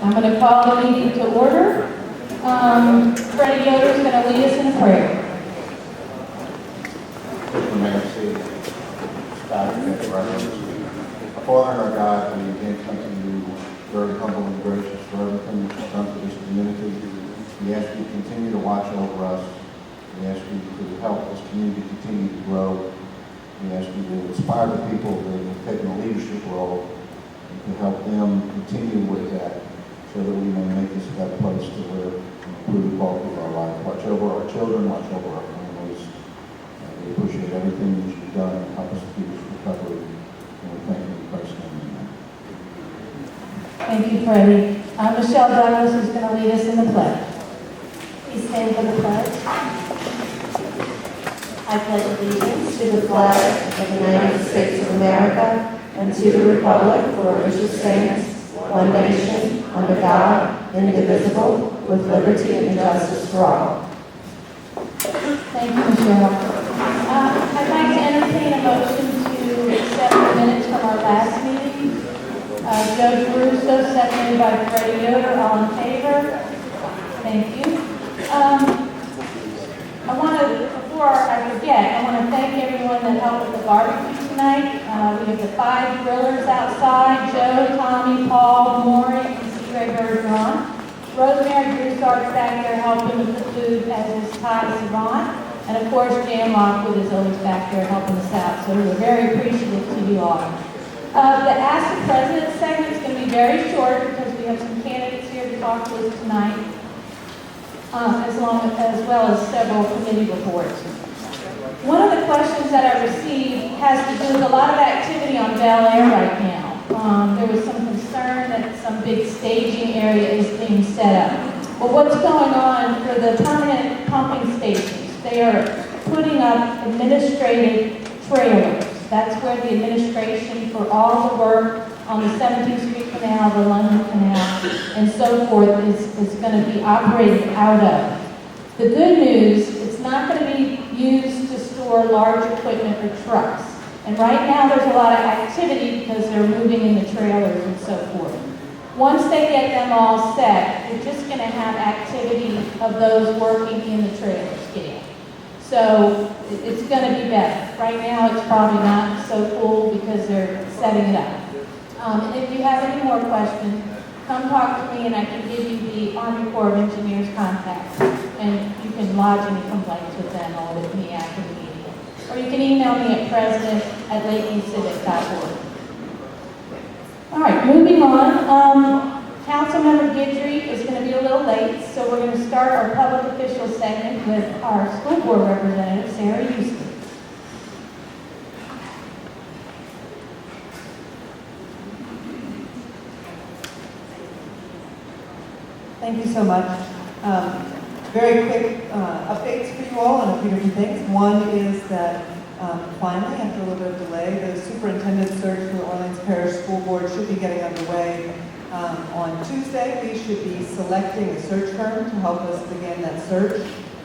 I'm going to call the meeting to order. Freddie Yoder is going to lead us in a prayer. Our Father and our God, we again come to you very humble and gracious for everything that you've done for this community. We ask you to continue to watch over us. We ask you to help this community continue to grow. We ask you to inspire the people that have taken a leadership role and to help them continue with that so that we may make this a better place to live and improve the quality of our life. Watch over our children, watch over our families. We appreciate everything that you've done and help us to keep this recovery. And we thank you in Christ's name. Amen. Thank you, Freddie. Michelle Douglas is going to lead us in the pledge. Please stand for the pledge. I pledge allegiance to the flag of the United States of America and to the republic for which it stands, one nation, under God, indivisible, with liberty and justice for all. Thank you, Michelle. I'd like to entertain a motion to accept the minutes from our last meeting. Joe DeRusso, seconded by Freddie Yoder. All in favor? Thank you. Before I forget, I want to thank everyone that helped with the barbecue tonight. We have the 5 grillers outside: Joe, Tommy, Paul, Maury, and C. Ray Bergeron. Rosemary Broussard's back there helping with the food, as is Ty Savant. And of course, Jan Lockwood is always back there helping us out. So we're very appreciative to you all. The Ask the President segment is going to be very short because we have some candidates here to talk to us tonight, as well as several committee reports. One of the questions that I received has to do with a lot of activity on Bel Air right now. There was some concern that some big staging area is being set up. Well, what's going on for the permanent pumping stations? They are putting up administrative trailers. That's where the administration for all the work on the 17th Street Canal, the London Canal, and so forth is going to be operated out of. The good news, it's not going to be used to store large equipment or trucks. And right now there's a lot of activity because they're moving in the trailers and so forth. Once they get them all set, you're just going to have activity of those working in the trailer scale. So it's going to be better. Right now it's probably not so cool because they're setting it up. And if you have any more questions, come talk to me and I can give you the Army Corps of Engineers contact. And you can lodge any complaints with them or with me after the meeting. Or you can email me at president@lakeviewcivic.org. All right, moving on. Councilmember Guidry is going to be a little late, so we're going to start our public official segment with our school board representative, Sarah Houston. Thank you so much. Very quick updates for you all on a few different things. One is that finally, after a little bit of delay, the superintendent search for the Orleans Parish School Board should be getting underway on Tuesday. We should be selecting a search firm to help us begin that search.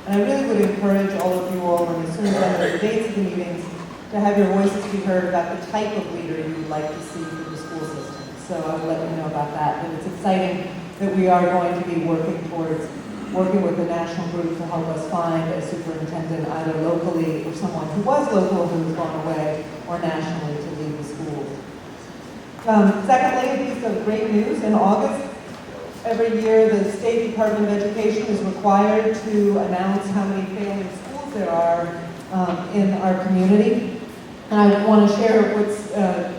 And I really would encourage all of you all, and as soon as I know the dates of the meetings, to have your voices be heard about the type of leader you would like to see for the school system. So I will let you know about that. But it's exciting that we are going to be working with the national group to help us find a superintendent, either locally or someone who was local who has gone away, or nationally to lead the schools. Secondly, a piece of great news. In August, every year the State Department of Education is required to announce how many failing schools there are in our community. And I want to share what's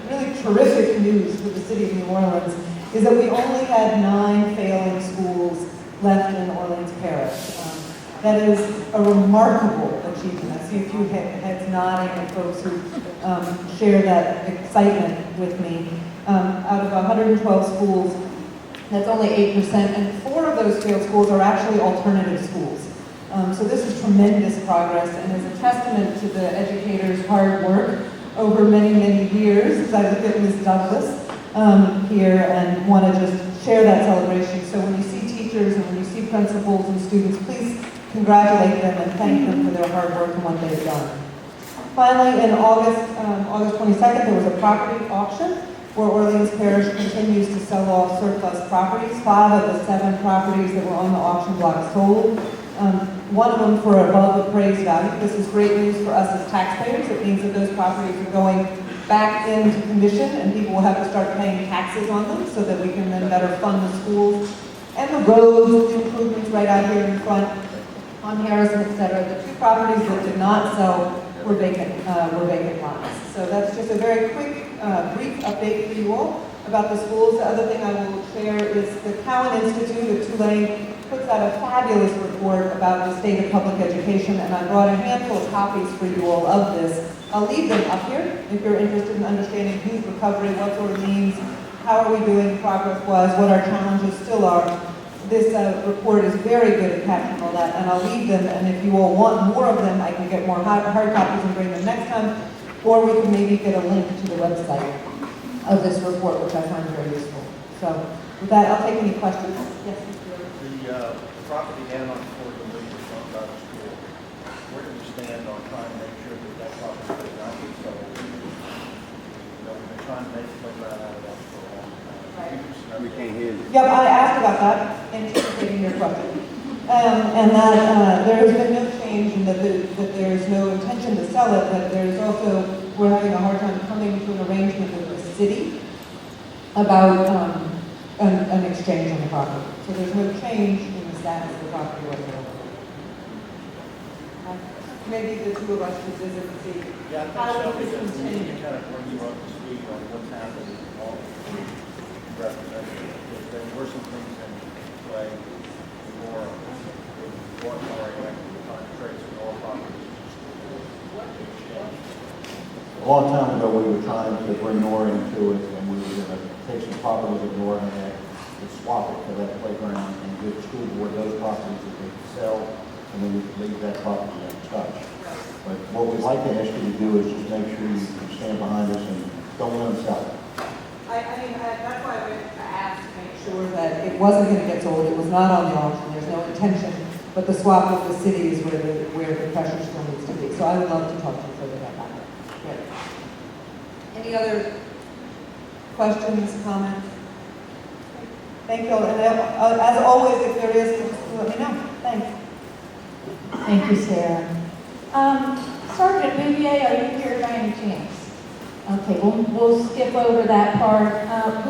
really terrific news for the city of New Orleans is that we only had 9 failing schools left in Orleans Parish. That is a remarkable achievement. I see a few heads nodding and folks who share that excitement with me. Out of 112 schools, that's only 8%, and 4 of those failed schools are actually alternative schools. So this is tremendous progress and is a testament to the educators' hard work over many, many years. As I look at Ms. Douglas here and want to just share that celebration. So when you see teachers and when you see principals and students, please congratulate them and thank them for their hard work and what they've done. Finally, in August 22nd, there was a property auction Fort Orleans Parish continues to sell off surplus properties. 5 of the 7 properties that were on the auction block sold. One of them for above appraised value. This is great news for us as taxpayers. It means that those properties are going back into condition and people will have to start paying taxes on them so that we can then better fund the schools and the roads, the improvements right out here in front on Harrison, et cetera. The 2 properties that did not sell were vacant lots. So that's just a very quick, brief update for you all about the schools. The other thing I will share is the Cowan Institute at Tulane puts out a fabulous report about the state of public education, and I brought a handful of copies for you all of this. I'll leave them up here if you're interested in understanding youth recovery, what sort of means, how are we doing progress-wise, what our challenges still are. This report is very good at capturing all that, and I'll leave them, and if you all want more of them, I can get more hard copies and bring them next time, or we can maybe get a link to the website of this report, which I find very useful. So with that, I'll take any questions. Yes, The property down on Fort Orleans front by the school, where do you stand on trying to make sure that that property does not get sold? You know, we've been trying to make a playground out of that for a long time. We can't hear you. Yep, I asked about that, anticipating your question. And that there has been no change and that there is no intention to sell it, but there's also, we're having a hard time coming to an arrangement with the city about an exchange on the property. So there's no change in the status of the property whatsoever. Maybe the 2 of us should visit and see Yeah, I how think so, this because we need continue. to kind of bring you up to speed on what's happening in all the representatives. Because there were some things in play before, more area, trying to trace some more properties. A long time ago, we were trying to bring Nora into it, and we were going to take some properties that Nora had and swap it for that playground and give the school board those properties that they could sell, and then we could leave that property untouched. But what we'd like to ask you to do is just make sure you stand behind us and don't let them sell it. That's why I asked to make sure that it wasn't going to get sold. It was not on the auction. There's no intention. But the swap with the city is where the pressure still needs to be. So I would love to talk to you further about that. Great. Any other questions, comments? Thank you. And as always, if there is, let me know. Thanks. Thank you, Sarah. Sergeant Bouvier, are you here by any chance? Okay, we'll skip over that part.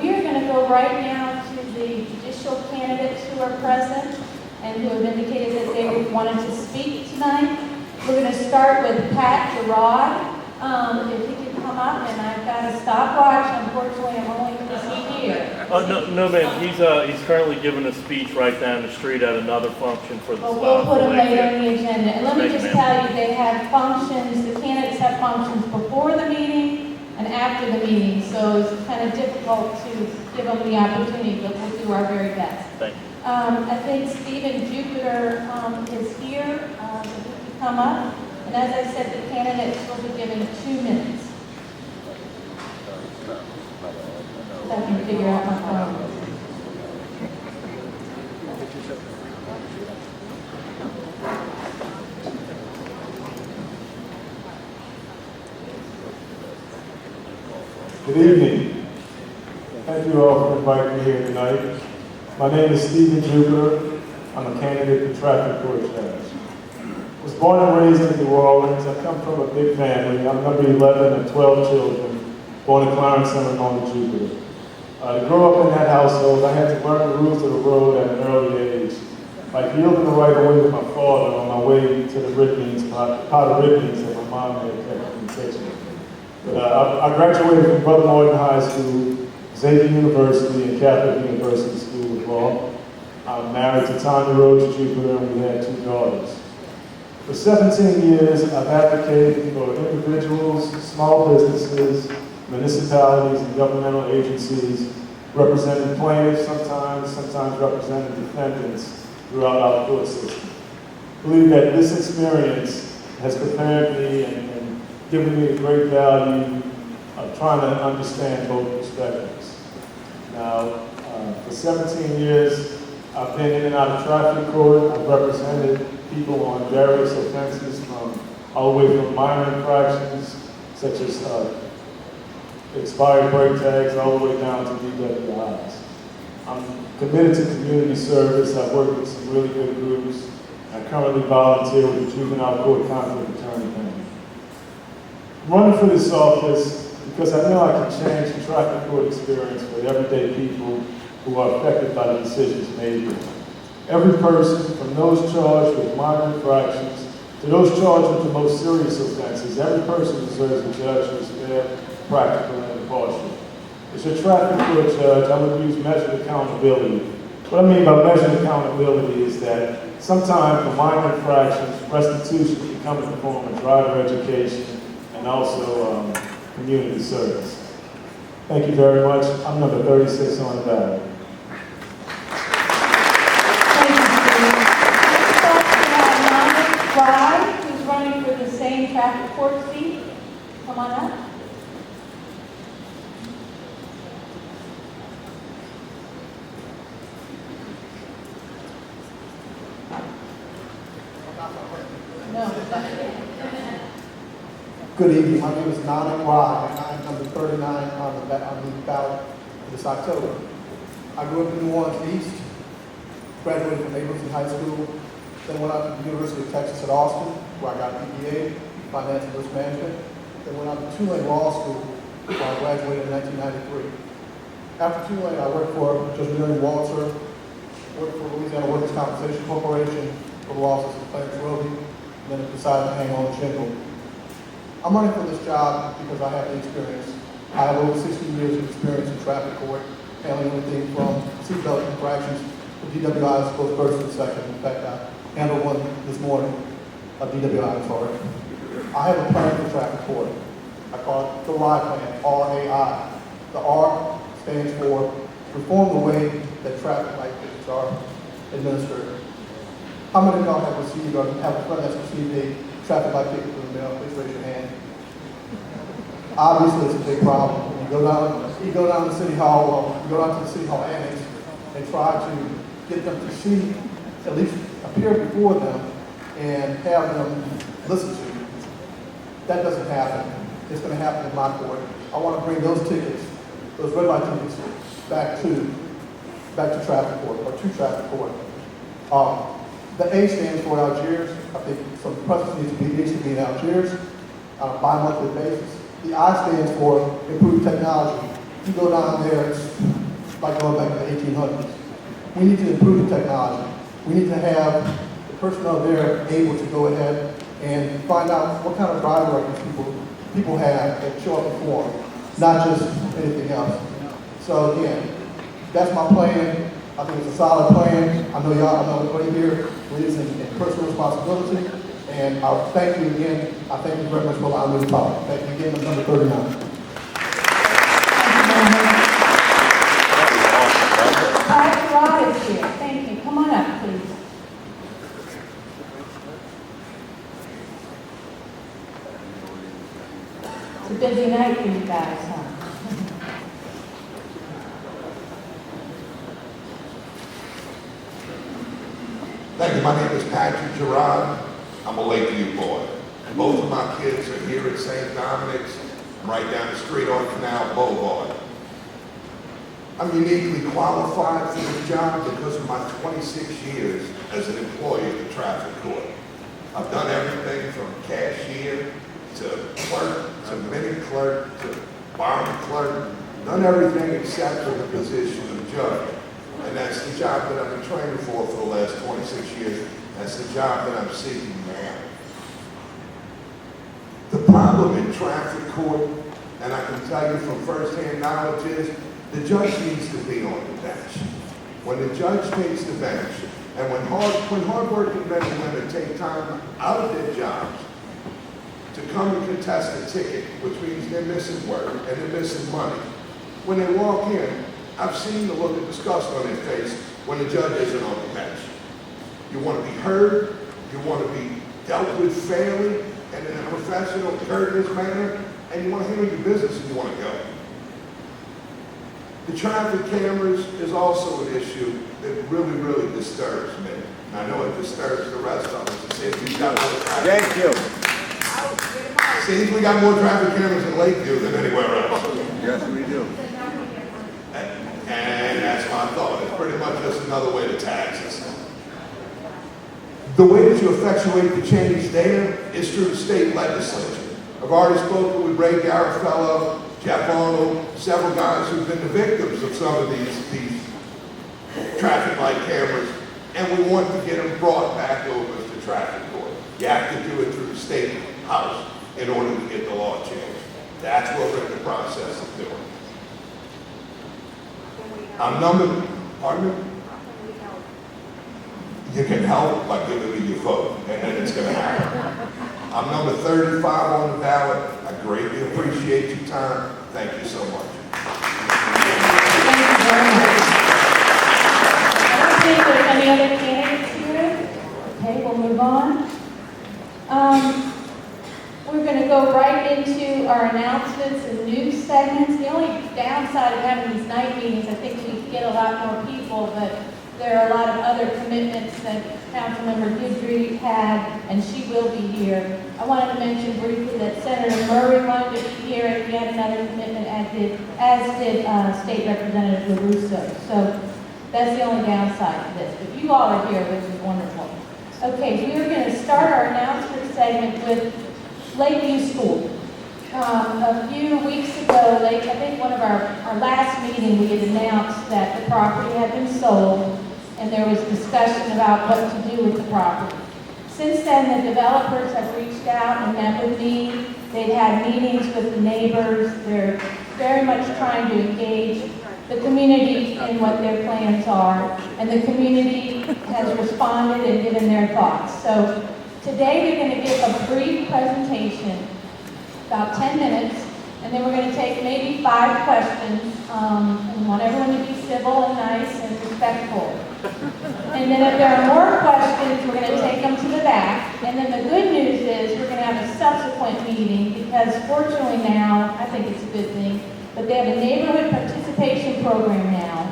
We are going to go right now to the judicial candidates who are present and who have indicated that they wanted to speak tonight. We're going to start with Pat Gerard. If he could come up, and I've got a stopwatch. Unfortunately, I'm only going to see here. No, ma'am. He's currently giving a speech right down the street at another function for the But we'll put him later in the agenda. And let me Thank you, just ma'am. tell you, they have functions, the candidates have functions before the meeting and after the meeting. So it's kind of difficult to give them the opportunity, but we'll do our very best. Thank you. I think Stephen Jupiter is here. If he could come up. And as I said, the candidates will be given 2 minutes. If I can figure out my phone. Good evening. Thank you all for inviting me here tonight. My name is Stephen Jupiter. I'm a candidate for traffic court judge. I was born and raised in New Orleans. I come from a big family. I'm number 11 of 12 children, born in Clarence and Ramona Jupiter. To grow up in that household, I had to learn the rules of the road at an early age, like yielding the right of way with my father on my way to the red beans, pot of red beans that my mom had kept in the kitchen. But I graduated from Brother Martin High School, Xavier University, and Catholic University School of Law. I'm married to Tanya Rhodes Jupiter, and we had 2 daughters. For 17 years, I've advocated for individuals, small businesses, municipalities, and governmental agencies, representing plaintiffs sometimes representing defendants throughout our court system. I believe that this experience has prepared me and given me a great value of trying to understand both perspectives. Now, for 17 years, I've been in and out of traffic court. I've represented people on various offenses, from all the way from minor infractions, such as expired brake tags, all the way down to DWIs. I'm committed to community service. I've worked with some really good groups. I currently volunteer with the Juvenile Court Conflict Attorney Panel. I'm running for this office because I know I can change the traffic court experience for everyday people who are affected by the decisions made here. Every person, from those charged with minor infractions to those charged with the most serious offenses, every person deserves a judge who is fair, practical, and impartial. As a traffic court judge, I would use measured accountability. What I mean by measured accountability is that sometimes for minor infractions, restitution can come in the form of driver education and also community service. Thank you very much. I'm number 36 on the ballot. Thank you, Steve. Next up, we have Monica Fry, who's running for the same traffic court seat. Come on up. No, Good evening. My name is Nana Rye, and I'm number 39 on the ballot this October. I grew up in New Orleans East, graduated from Abramson High School, then went out to the University of Texas at Austin, where I got a PPA, Finance and Risk Management, then went out to Tulane Law School, where I graduated in 1993. After Tulane, I worked for Judge Miriam Walter, worked for Louisiana Workers' Compensation Corporation, for the losses of Clarence Roby, and then decided to hang on the shingle. I'm running for this job because I have the experience. I have over 16 years of experience in traffic court, handling everything from seatbelt infractions to DWIs, both first and second. In fact, I handled one this morning, a DWI, I'm sorry. I have a plan for traffic court. I call it the RAI plan, R-A-I. The R stands for reform the way that traffic light tickets are administered. How many of y'all have received or have a friend that's received a traffic light ticket from the mail? Please raise your hand. Obviously, it's a big problem. When you go down to City Hall, you go down to the City Hall annex and try to get them to see, at least appear before them and have them listen to you. That doesn't happen. It's going to happen in my court. I want to bring those tickets, those red light tickets, back to traffic court or to traffic court. The A stands for Algiers. I think some presence needs to be in Algiers on a bi-monthly basis. The I stands for improved technology. You go down there, it's like going back to the 1800s. We need to improve the technology. We need to have the personnel there able to go ahead and find out what kind of driver records people have that show up in form, not just anything else. So again, that's my plan. I think it's a solid plan. I know everybody here believes in personal responsibility. And I'll thank you again. I thank you very much for allowing me to talk. Thank you again, number 39. Rod is here. Thank you. Come on up, please. It's a busy night for you guys, huh? Thank you. My name is Patrick Gerard. I'm a Lakeview boy. Both of my kids are here at St. Dominic's. I'm right down the street on Canal Boulevard. I'm uniquely qualified for this job because of my 26 years as an employee at the traffic court. I've done everything from cashier to clerk to mini clerk to bar clerk. Done everything except for the position of judge. And that's the job that I've been training for the last 26 years. That's the job that I'm seeking now. The problem in traffic court, and I can tell you from firsthand knowledge, is the judge needs to be on the bench. When the judge takes the bench, and when hard-working men and women take time out of their jobs to come and contest a ticket, which means they're missing work and they're missing money, when they walk in, I've seen the look of disgust on their face when the judge isn't on the bench. You want to be heard, you want to be dealt with fairly and in a professional, courteous manner, and you want to handle your business and you want to go. The traffic cameras is also an issue that really, really disturbs me. And I know it disturbs the rest of us. It seems we got more traffic. Thank you. Seems we got more traffic cameras in Lakeview than anywhere else. Yes, we do. And that's my thought. It's pretty much just another way to tax us. The way that you effectuate the change there is through the state legislature. I've already spoken with Ray Garafello, Jeff Arnold, several guys who've been the victims of some of these traffic light cameras, and we want to get them brought back over to traffic court. You have to do it through the state house in order to get the law changed. That's what we're in the process of doing. Pardon me? You can help by giving me your vote, and it's going to happen. I'm number 35 on the ballot. I greatly appreciate your time. Thank you so much. Thank you very much. I don't think there's any other candidates here. Okay, we'll move on. We're going to go right into our announcements and news segments. The only downside of having these night meetings, I think we get a lot more people, but there are a lot of other commitments that Councilmember Guidry had, and she will be here. I wanted to mention briefly that Senator Murray wanted to be here, and he had another commitment, as did State Representative LaRusso. So that's the only downside to this. But you all are here, which is wonderful. Okay, we are going to start our announcement segment with Lakeview School. A few weeks ago, I think one of our last meeting, we had announced that the property had been sold, and there was discussion about what to do with the property. Since then, the developers have reached out and met with me. They've had meetings with the neighbors. They're very much trying to engage the community in what their plans are, and the community has responded and given their thoughts. So today, they're going to give a brief presentation, about 10 minutes, and then we're going to take maybe 5 questions, and want everyone to be civil and nice and respectful. And then if there are more questions, we're going to take them to the back. And then the good news is we're going to have a subsequent meeting, because fortunately now, I think it's a good thing, but they have a neighborhood participation program now,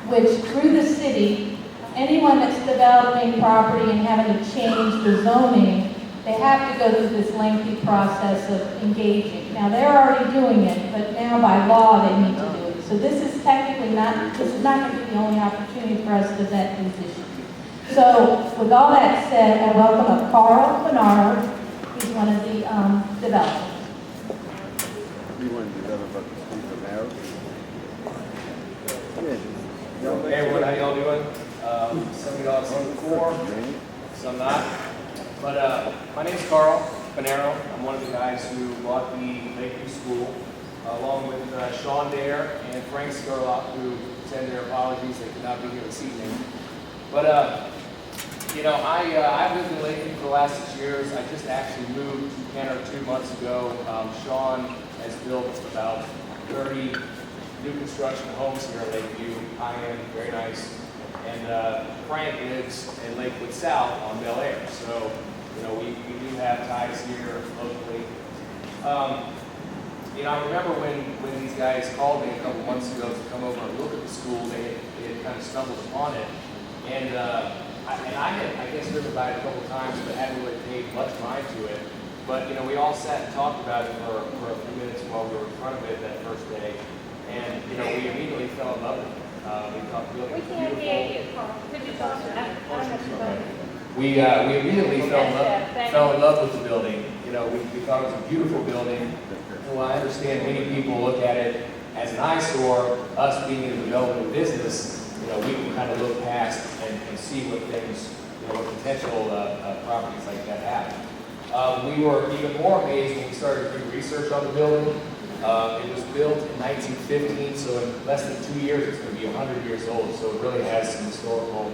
which through the city, anyone that's developing property and having to change the zoning, they have to go through this lengthy process of engaging. Now, they're already doing it, but now by law, they need to do it. So this is technically not going to be the only opportunity for us to vet these issues. So, with all that said, I welcome Carl Bernard. He's one of the developers. Hey everyone, how y'all doing? Some of y'all have seen before, some not. But my name's Carl Bonero. I'm one of the guys who bought the Lakeview School, along with Sean Dare and Frank Skurlock, who send their apologies. They could not be here this evening. But you know, I've lived in Lakeview for the last 6 years. I just actually moved to Canada 2 months ago. Sean has built about 30 new construction homes here in Lakeview, high-end, very nice. And Frank lives in Lakewood South on Bel Air. So, you know, we do have ties here locally. You know, I remember when these guys called me a couple months ago to come over and look at the school, they had kind of stumbled upon it. And I had, I guess, driven by it a couple times, but hadn't really paid much mind to it. But, you know, we all sat and talked about it for a few minutes while we were in front of it that first day. And, you know, we immediately fell in love with it. We thought the building was beautiful. We can't hear you, Carl. Could you talk to that? I don't have to go. We immediately fell in love with the building. You know, we thought it was a beautiful building. Well, I understand many people look at it as an eyesore. Us being in the development business, you know, we can kind of look past and see what things, you know, what potential properties like that have. We were even more amazed when we started to do research on the building. It was built in 1915, so in less than 2 years it's going to be 100 years old. So it really has some historical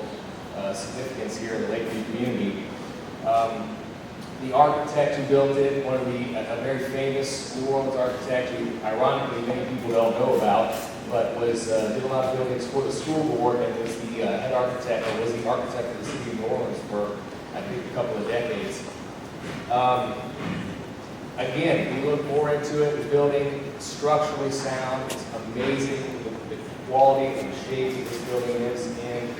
significance here in the Lakeview community. The architect who built it, a very famous New Orleans architect who, ironically, many people don't know about, but did a lot of buildings for the school board and was the head architect, or was the architect of the city of New Orleans for, I think, a couple of decades. Again, we look more into it. The building is structurally sound. It's amazing the quality and the shape that this building is in.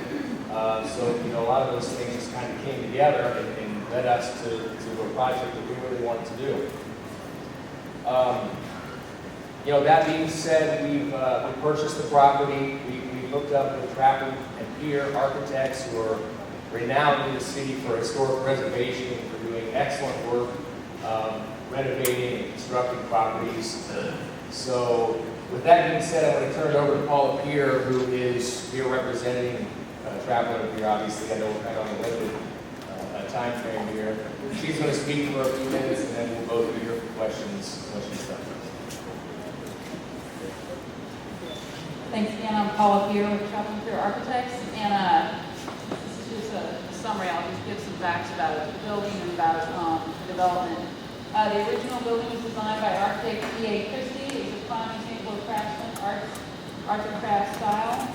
So, you know, a lot of those things just kind of came together and led us to a project that we really wanted to do. You know, that being said, we purchased the property. We hooked up with Trapper and Pier architects who are renowned in the city for historic preservation, for doing excellent work, renovating and constructing properties. So with that being said, I'm going to turn it over to Paula Pier, who is here representing Trapper and Pier. Obviously, I know we're kind of on a limited time frame here. She's going to speak for a few minutes, and then we'll both be here for questions. Thanks again. I'm Paula Pier with Trapper Pier Architects, and this is just a summary. I'll just give some facts about the building and about development. The original building was designed by architect E.A. Christie. It was a prime example of craftsman arts and crafts style.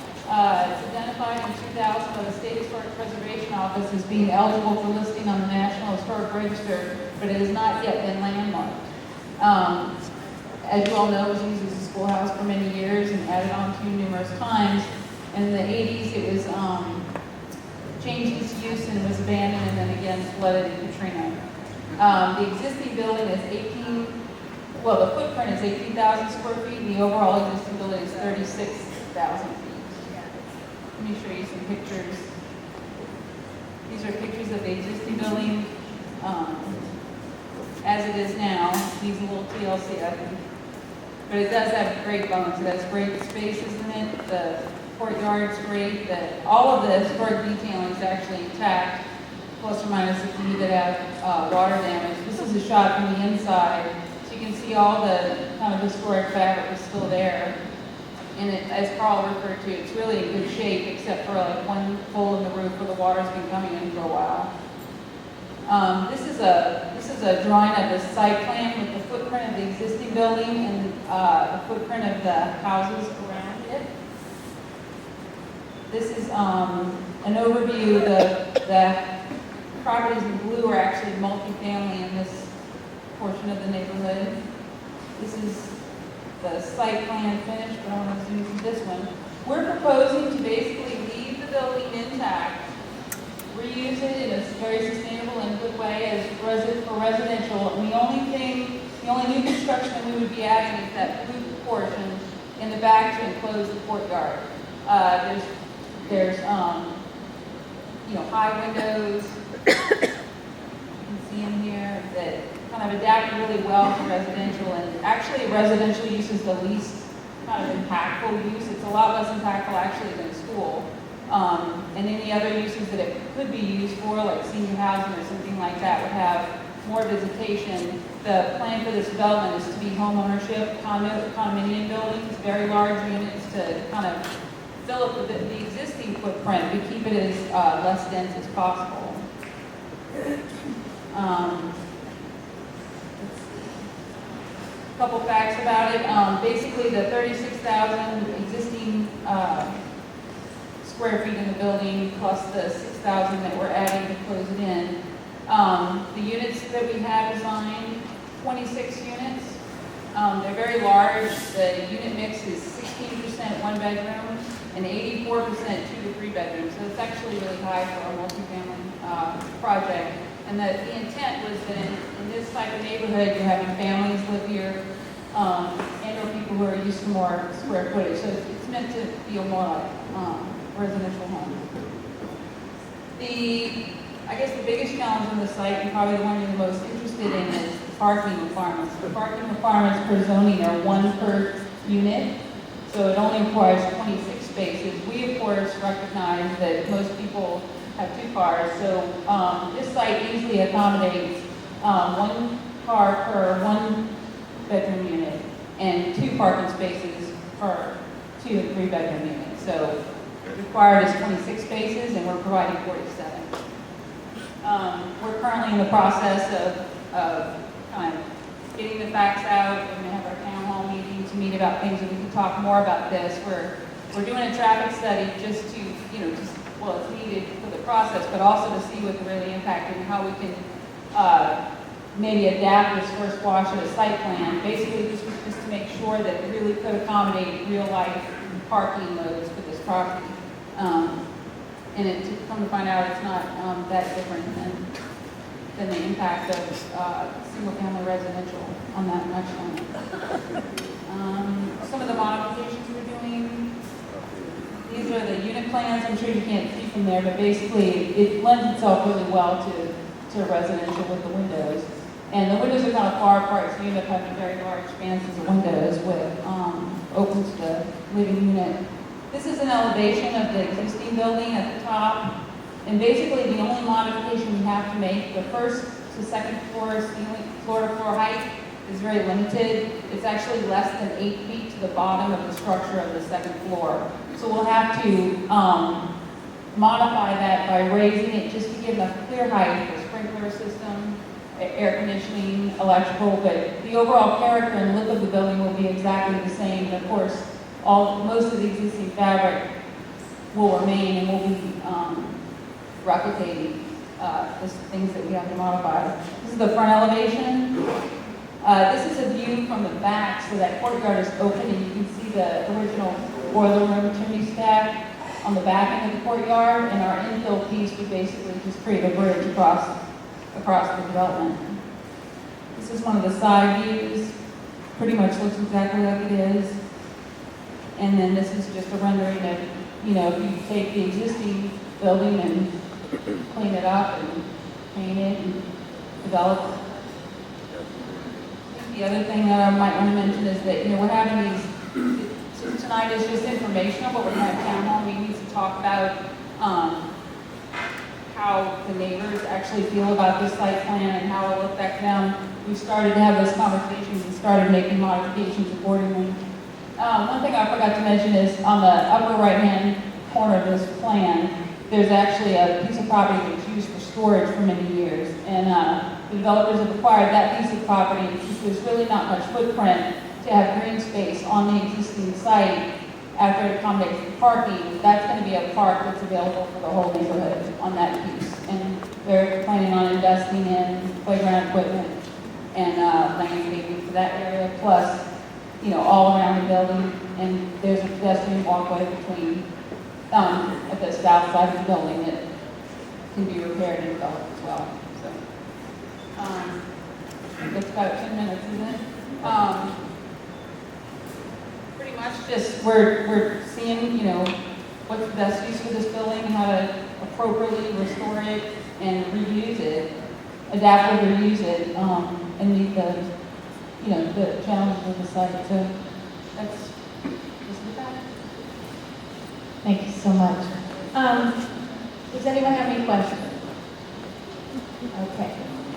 It's identified in 2000 by the State Historic Preservation Office as being eligible for listing on the National Historic Register, but it has not yet been landmarked. As you all know, it was used as a schoolhouse for many years and added on to numerous times. In the 80s, it was changed its use and it was abandoned and then again flooded in Katrina. The existing building is the footprint is 18,000 square feet and the overall existing building is 36,000 feet. Let me show you some pictures. These are pictures of the existing building as it is now. These are a little TLC, I think. But it does have great bones. It has great spaces in it. The courtyard's great. All of the historic detailing is actually intact, plus or minus if you did have water damage. This is a shot from the inside. So you can see all the kind of historic fabric is still there. And it, as Carl referred to, it's really in good shape except for like one hole in the roof where the water's been coming in for a while. This is a drawing of the site plan with the footprint of the existing building and the footprint of the houses around it. This is an overview. The properties in blue are actually multifamily in this portion of the neighborhood. This is the site plan finished, but I want to zoom to this one. We're proposing to basically leave the building intact, reuse it in a very sustainable and good way as for residential. And the only new construction that we would be adding is that blue portion in the back to enclose the courtyard. There's high windows. You can see in here that kind of adapted really well to residential, and actually residential use is the least kind of impactful use. It's a lot less impactful actually than school. And any other uses that it could be used for, like senior housing or something like that, would have more visitation. The plan for this development is to be home ownership, condominium buildings, very large units to kind of fill up the existing footprint, but keep it as less dense as possible. A couple facts about it. Basically, the 36,000 existing square feet in the building, plus the 6,000 that we're adding to close it in. The units that we have designed, 26 units. They're very large. The unit mix is 16% one bedroom and 84% 2 to 3 bedrooms. So it's actually really high for a multifamily project. And the intent was that in this type of neighborhood, you're having families live here and or people who are used to more square footage. So it's meant to feel more like residential home. I guess the biggest challenge on the site, and probably the one you're the most interested in, is parking requirements. The parking requirements per zoning are 1 per unit, so it only requires 26 spaces. We, of course, recognize that most people have 2 cars, so this site easily accommodates 1 car per 1 bedroom unit and 2 parking spaces per 2 and 3 bedroom unit. So required is 26 spaces, and we're providing 47. We're currently in the process of kind of getting the facts out. We're going to have our town hall meeting to meet about things, and we can talk more about this. We're doing a traffic study just to, it's needed for the process, but also to see what the really impact and how we can maybe adapt this first wash of the site plan. Basically, this was just to make sure that it really could accommodate real life parking loads for this property. And to come to find out, it's not that different than the impact of single-family residential on that much land. Some of the modifications we're doing, these are the unit plans. I'm sure you can't see from there, but basically it lends itself really well to residential with the windows. And the windows are kind of far apart, so you end up having very large expanses of windows with open to the living unit. This is an elevation of the existing building at the top. And basically the only modification we have to make, the first to second floor ceiling, floor to floor height is very limited. It's actually less than 8 feet to the bottom of the structure of the second floor. So we'll have to modify that by raising it just to give enough clear height for sprinkler system, air conditioning, electrical, but the overall character and look of the building will be exactly the same. And of course, most of the existing fabric will remain and we'll be replicating the things that we have to modify. This is the front elevation. This is a view from the back, so that courtyard is open and you can see the original boiler room chimney stack on the back end of the courtyard, and our infill piece would basically just create a bridge across the development. This is one of the side views. Pretty much looks exactly like it is. And then this is just a rendering of, if you take the existing building and clean it up and paint it and develop it. The other thing that I might want to mention is that, we're having these, tonight is just informational, but we're going to have town hall meetings to talk about how the neighbors actually feel about this site plan and how it will affect them. We've started to have those conversations and started making modifications accordingly. One thing I forgot to mention is on the upper right-hand corner of this plan, there's actually a piece of property that's used for storage for many years. And the developers have acquired that piece of property, and since there's really not much footprint to have green space on the existing site, after it accommodates the parking, that's going to be a park that's available for the whole neighborhood on that piece. And they're planning on investing in playground equipment and landscaping for that area, plus, all around the building. And there's a pedestrian walkway between, at the south side of the building that can be repaired and developed as well. So, it's about 10 minutes, isn't it? Pretty much just, we're seeing, what's the best use for this building, how to appropriately restore it and reuse it, adapt or reuse it, and meet the, the challenges of the site. So that's just with that. Thank you so much. Does anyone have any questions? Okay,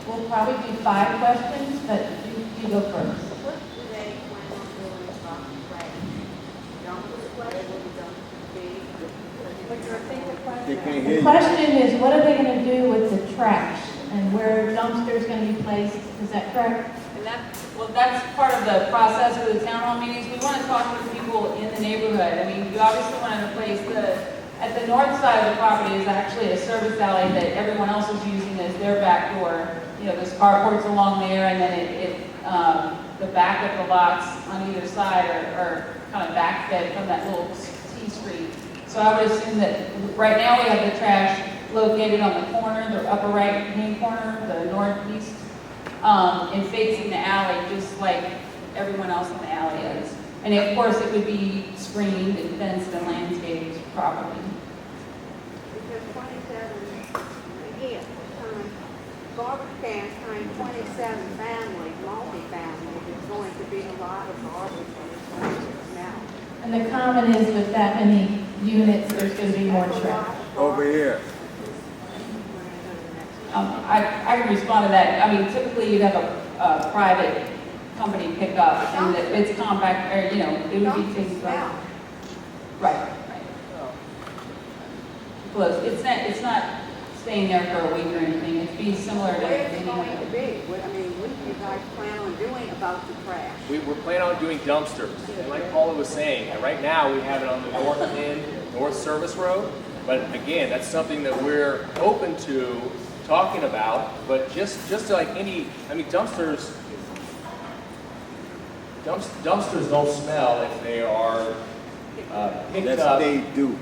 we'll probably do 5 questions, but you go first. What do they plan on doing about the trash? Dump the trash, will be dumped What's your favorite question? hear The question is, what are they going to do with the trash and where dumpsters going to be placed? Is that correct? And that's part of the process of the town hall meetings. We want to talk to the people in the neighborhood. I mean, you obviously want to place at the north side of the property is actually a service alley that everyone else is using as their back door. There's carports along there, and then the back of the lots on either side are kind of backfed from that little T street. So I would assume that right now we have the trash located on the corner, the upper right-hand corner, the northeast, and facing the alley, just like everyone else in the alley is. And of course, it would be screened and fenced and landscaped properly. Because 27, again, garbage cans times 27 families, multi-families, is going to be a lot of garbage in this place now. And the comment is with that many units, there's going to be more trash. Over here. I can respond to that. I mean, typically you'd have a private company pick up, and it's compact, or, it would be things like. Right. Close. It's not staying there for a week or anything. It'd be similar to Where's it any going other. to be? What do you guys plan on doing about the trash? We're planning on doing dumpsters. And like Paula was saying, right now we have it on the north end, North Service Road. But again, that's something that we're open to talking about. But just like dumpsters don't smell if they are picked up. They do.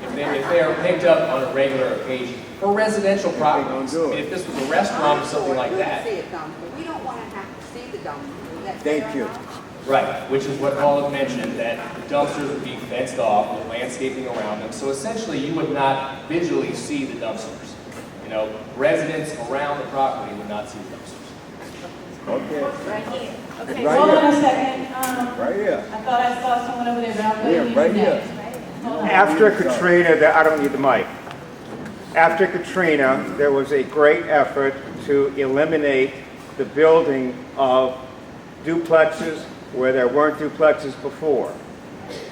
If they are picked up on a regular occasion for residential properties. do it. If this was a restaurant or something like that. We don't want to have to see the dumpster. Is that Thank fair you. enough? Right, which is what Paul had mentioned, that the dumpsters would be fenced off with landscaping around them. So essentially, you would not visually see the dumpsters. You know, residents around the property would not see the dumpsters. Okay. Right here. Okay, Right hold here. on a second. Right here. I thought I saw someone over there, but I'll go to Yeah, you right next. here. Hold on. After Katrina, I don't need the mic. After Katrina, there was a great effort to eliminate the building of duplexes where there weren't duplexes before.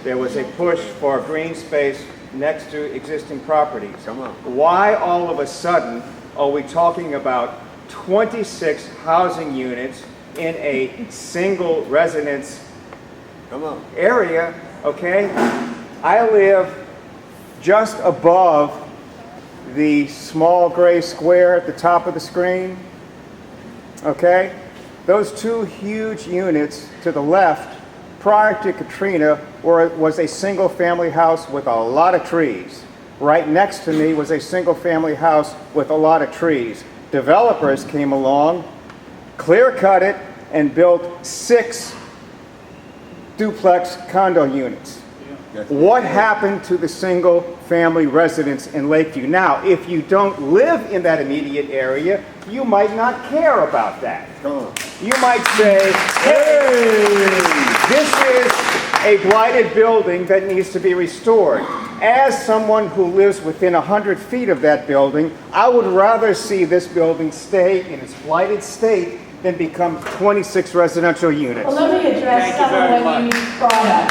There was a push for green space next to existing properties. Come on. Why all of a sudden are we talking about 26 housing units in a single residence Come on. area, okay? I live just above the small gray square at the top of the screen, okay? Those two huge units to the left prior to Katrina was a single family house with a lot of trees. Right next to me was a single family house with a lot of trees. Developers came along, clear-cut it, and built 6 duplex condo units. What happened to the single-family residents in Lakeview? Now, if you don't live in that immediate area, you might not care about that. Come on. You might say, hey, this is a blighted building that needs to be restored. As someone who lives within 100 feet of that building, I would rather see this building stay in its blighted state than become 26 residential units. Well, let me address some of what you brought up.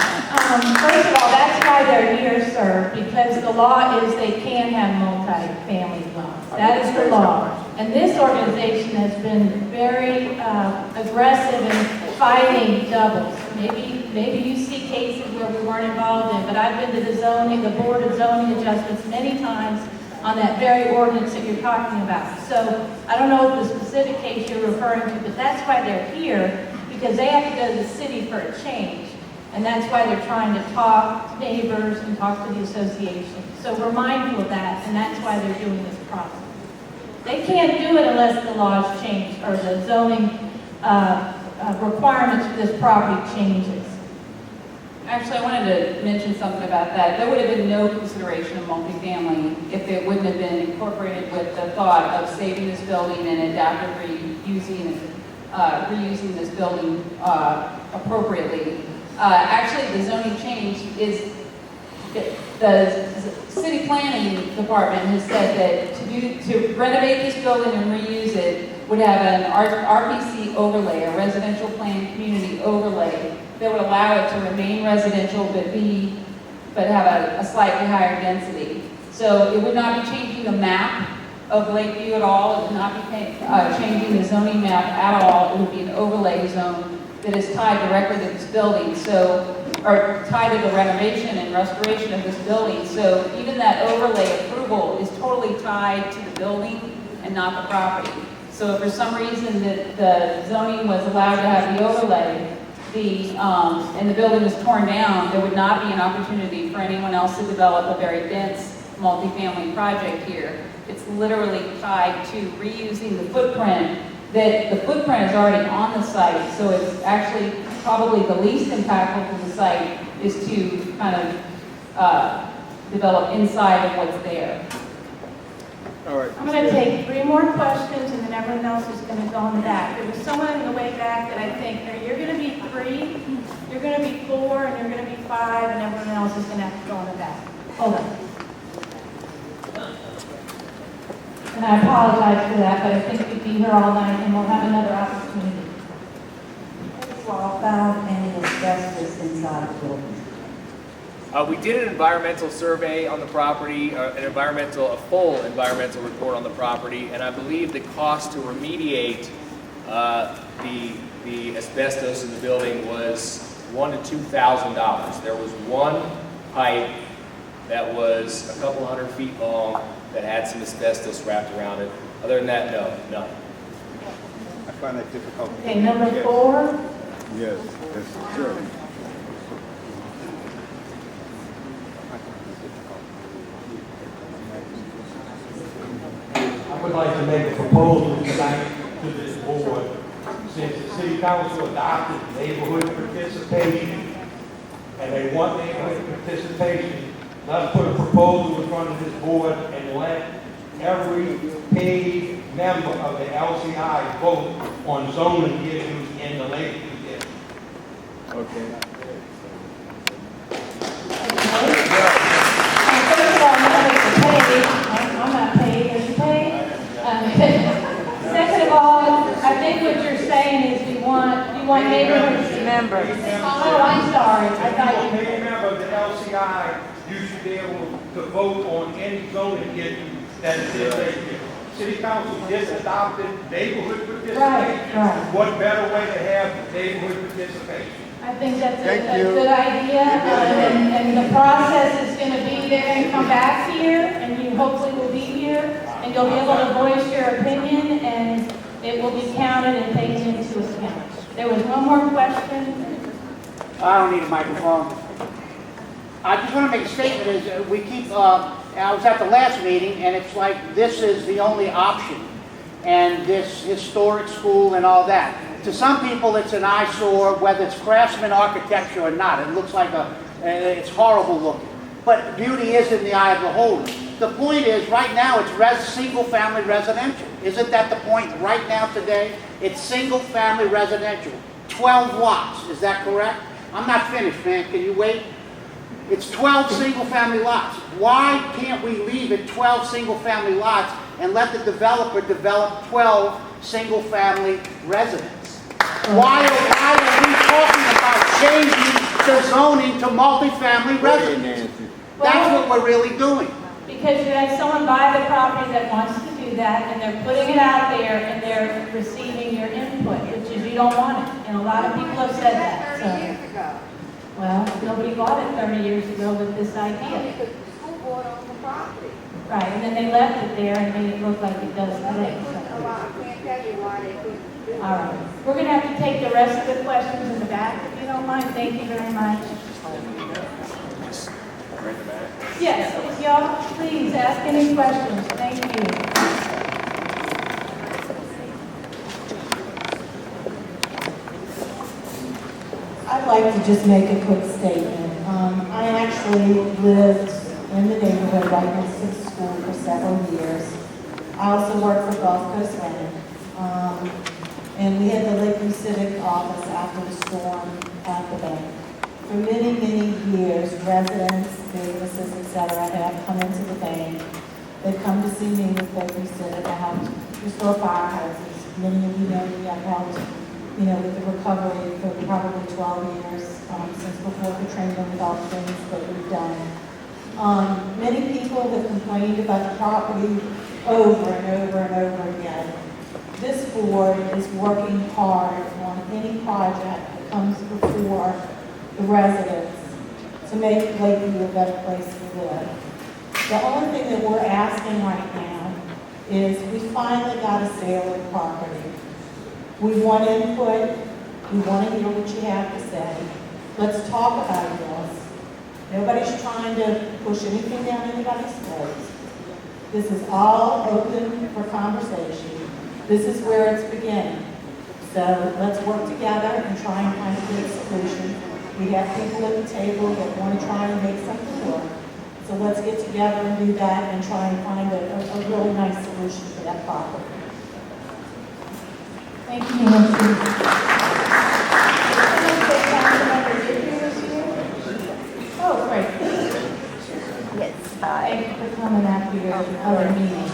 First of all, that's why they're here, sir, because the law is they can have multi-family dwellings. That is the law. And this organization has been very aggressive in fighting doubles. Maybe you see cases where we weren't involved in, but I've been to the Board of Zoning Adjustments many times on that very ordinance that you're talking about. So I don't know the specific case you're referring to, but that's why they're here, because they have to go to the city for a change. And that's why they're trying to talk to neighbors and talk to the association. So we're mindful of that, and that's why they're doing this process. They can't do it unless the laws change, or the zoning requirements for this property changes. Actually, I wanted to mention something about that. There would have been no consideration of multifamily if it wouldn't have been incorporated with the thought of saving this building and adaptively reusing this building appropriately. Actually, the zoning change is, the city planning department has said that to renovate this building and reuse it would have an RPC overlay, a residential planned community overlay, that would allow it to remain residential but have a slightly higher density. So it would not be changing the map of Lakeview at all. It would not be changing the zoning map at all. It would be an overlay zone that is tied directly to this building, or tied to the renovation and restoration of this building. So even that overlay approval is totally tied to the building and not the property. So if for some reason the zoning was allowed to have the overlay, and the building was torn down, there would not be an opportunity for anyone else to develop a very dense multifamily project here. It's literally tied to reusing the footprint, that the footprint is already on the site, so it's actually probably the least impactful to the site is to kind of develop inside of what's there. All right. I'm going to take 3 more questions, and then everyone else is going to go in the back. There was someone in the way back that I think, you're going to be 3, you're going to be 4, and you're going to be 5, and everyone else is going to have to go in the back. Hold on. And I apologize for that, but I think we'd be here all night, and we'll have another opportunity. Well, found any asbestos inside the building? We did an environmental survey on the property, a full environmental report on the property, and I believe the cost to remediate the asbestos in the building was $1,000 to $2,000. There was one pipe that was a couple hundred feet long that had some asbestos wrapped around it. Other than that, no, none. I find that difficult. Okay, number 4. Yes, that's true. I would like to make a proposal tonight to this board. Since the city council adopted the neighborhood participation, and they want neighborhood participation, let's put a proposal in front of this board and let every paid member of the LCI vote on zoning issues in the Lakeview district. Okay. First of all, nobody's paid. I'm not paid. Are you paid? Second of all, I think what you're saying is you want neighborhoods. Members. Oh, I'm sorry. I thought you. Being a member of the LCI, you should be able to vote on any zoning issue that is in Lakeview. City Council just adopted neighborhood participation. Right. What better way to have neighborhood participation? I think that's Thank a you. good idea, and the process is going to be they're going to come back here, and you hopefully will be here, and you'll be able to voice your opinion, and it will be counted and taken into account. There was one more question. I don't need a microphone. I just want to make a statement is we keep, I was at the last meeting and it's like this is the only option. And this historic school and all that. To some people it's an eyesore, whether it's craftsman architecture or not. It looks like it's horrible looking. But beauty is in the eye of the beholder. The point is right now it's single family residential. Isn't that the point right now today? It's single family residential. 12 lots, is that correct? I'm not finished, man. Can you wait? It's 12 single-family lots. Why can't we leave it 12 single-family lots and let the developer develop 12 single-family residents? Why are we talking about changing the zoning to multifamily residents? That's what we're really doing. Because you have someone buy the property that wants to do that, and they're putting it out there, and they're receiving your input, which is you don't want it. And a lot of people have said that. 30 years ago. Well, nobody bought it 30 years ago with this idea. Because the school board owned the property. Right, and then they left it there and made it look like it does today. Oh, I can't tell you why they couldn't do it. All right, we're going to have to take the rest of the questions in the back, if you don't mind. Thank you very much. Yes, if y'all please ask any questions. Thank you. I'd like to just make a quick statement. I actually lived in the neighborhood right next to the school for several years. I also worked for Gulf Coast Land. And we had the Lakeview Civic office after the storm at the bank. For many, many years, residents, businesses, etc., have come into the bank. They've come to see me with Lakeview Civic. I helped restore firehouses. Many of you know me. I've helped with the recovery for probably 12 years, since before Katrina, with all the things that we've done. Many people have complained about the property over and over and over again. This board is working hard on any project that comes before the residents to make Lakeview a better place to live. The only thing that we're asking right now is we finally got a sale of property. We want input. We want to hear what you have to say. Let's talk about this. Nobody's trying to push anything down anybody's throats. This is all open for conversation. This is where it's beginning. So let's work together and try and find a good solution. We have people at the table that want to try and make something work. So let's get together and do that and try and find a really nice solution for that property. Thank you, Nancy. Oh, great. Yes, hi. Thank you for coming after your other meeting.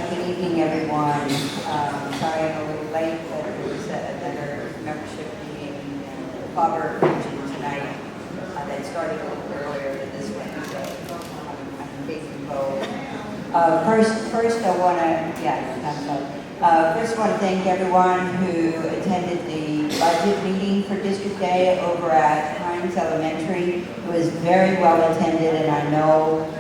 Good evening, everyone. Sorry I'm a little late, but there was another membership meeting in the Faubourg region tonight that started a little earlier than this one, so I'm big involved. First I want to thank everyone who attended the budget meeting for District Day over at Hines Elementary. It was very well attended, and I know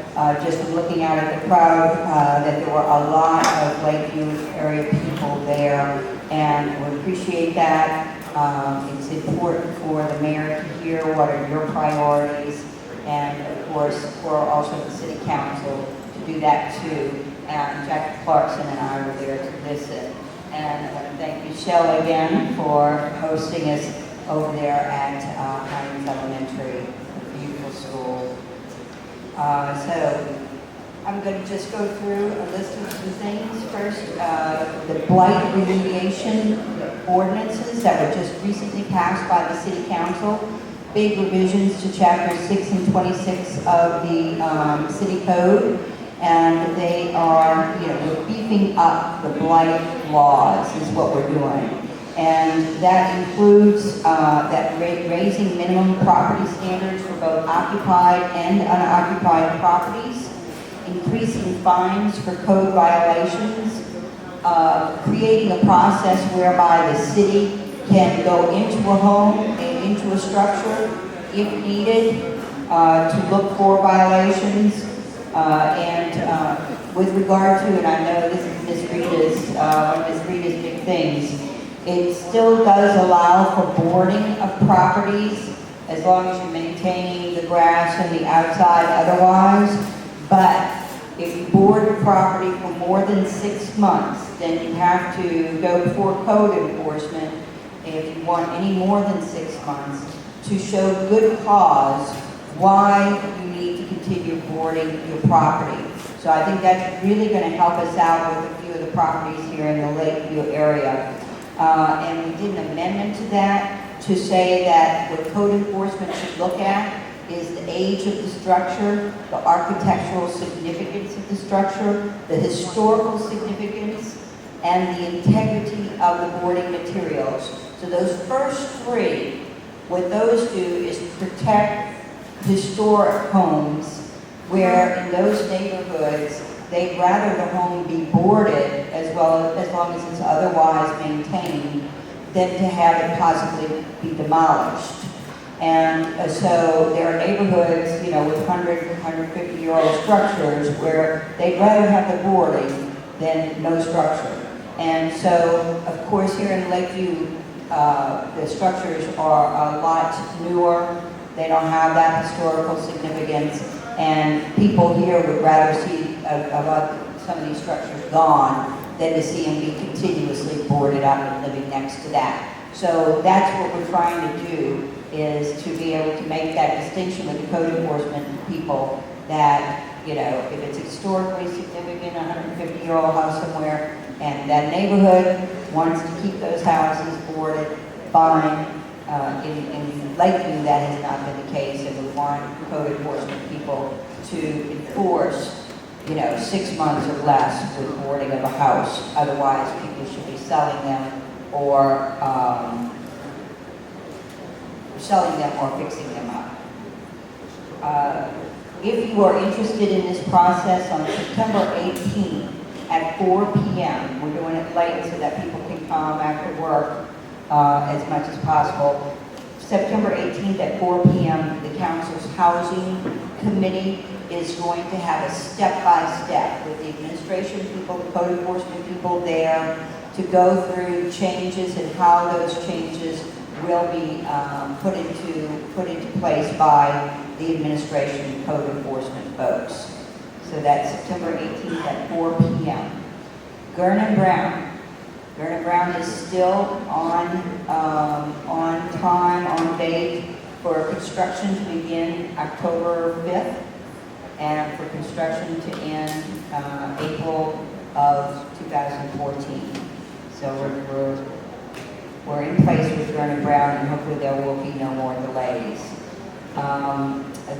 just from looking out at the crowd, that there were a lot of Lakeview area people there, and we appreciate that. It's important for the mayor to hear what are your priorities, and of course, for also the city council to do that too. And Jackie Clarkson and I were there to listen. And I want to thank Michelle again for hosting us over there at Hines Elementary, a beautiful school. So I'm going to just go through a list of some things. First, the blight remediation ordinances that were just recently passed by the City Council. Big revisions to chapters 6 and 26 of the City Code. And they are, we're beefing up the blight laws is what we're doing. And that includes raising minimum property standards for both occupied and unoccupied properties, increasing fines for code violations, creating a process whereby the city can go into a home and into a structure if needed to look for violations. With regard to, and I know this is Ms. Rita's, one of Ms. Rita's big things, it still does allow for boarding of properties as long as you're maintaining the grass and the outside otherwise. But if you board a property for more than 6 months, then you have to go before code enforcement if you want any more than 6 months to show good cause why you need to continue boarding your property. So I think that's really going to help us out with a few of the properties here in the Lakeview area. And we did an amendment to that to say that what code enforcement should look at is the age of the structure, the architectural significance of the structure, the historical significance, and the integrity of the boarding materials. So those first three, what those do is protect historic homes where in those neighborhoods they'd rather the home be boarded as long as it's otherwise maintained than to have it possibly be demolished. And so there are neighborhoods, with 100, 150-year-old structures where they'd rather have the boarding than no structure. And so, of course, here in Lakeview, the structures are a lot newer. They don't have that historical significance, and people here would rather see some of these structures gone than to see them be continuously boarded up and living next to that. So that's what we're trying to do, is to be able to make that distinction with the code enforcement people that, if it's historically significant, 150-year-old house somewhere, and that neighborhood wants to keep those houses boarded, fine. In Lakeview, that has not been the case, and we want code enforcement people to enforce, 6 months or less with boarding of a house. Otherwise, people should be selling them or fixing them up. If you are interested in this process, on September 18th at 4 p.m., we're doing it late so that people can come after work as much as possible. September 18th at 4 p.m., the council's housing committee is going to have a step-by-step with the administration people, the code enforcement people there to go through changes and how those changes will be put into place by the administration and code enforcement folks. So that's September 18th at 4 p.m. Gurn & Brown. Gurn & Brown is still on time, on date for construction to begin October 5th and for construction to end April of 2014. So we're in place with Gurn & Brown, and hopefully there will be no more delays.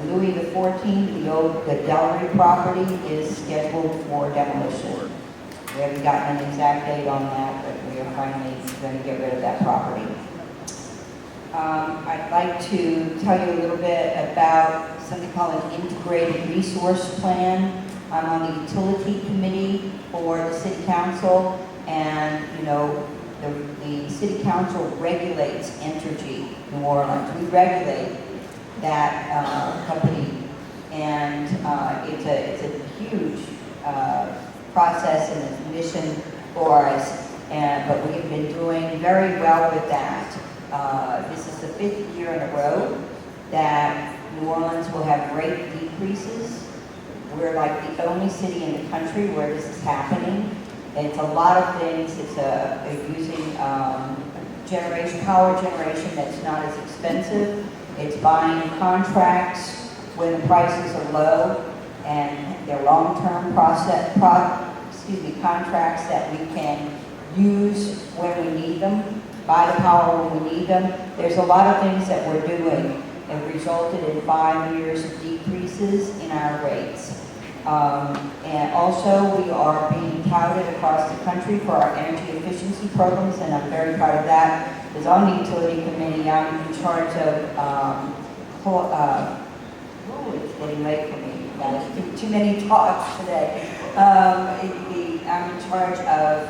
Louis XIV, the Delray property is scheduled for demolition. We haven't gotten an exact date on that, but we are finally going to get rid of that property. I'd like to tell you a little bit about something called an integrated resource plan. I'm on the utility committee for the city council, and the city council regulates Entergy New Orleans. We regulate that company, and it's a huge process and a mission for us, but we have been doing very well with that. This is the 5th year in a row that New Orleans will have rate decreases. We're like the only city in the country where this is happening. It's a lot of things. It's using power generation that's not as expensive. It's buying contracts when the prices are low, and they're long-term contracts that we can use when we need them, buy the power when we need them. There's a lot of things that we're doing have resulted in 5 years of decreases in our rates. And also, we are being touted across the country for our energy efficiency programs, and I'm very proud of that. Because on the utility committee, I'm in charge of, it's getting late for me, guys. Too many talks today. I'm in charge of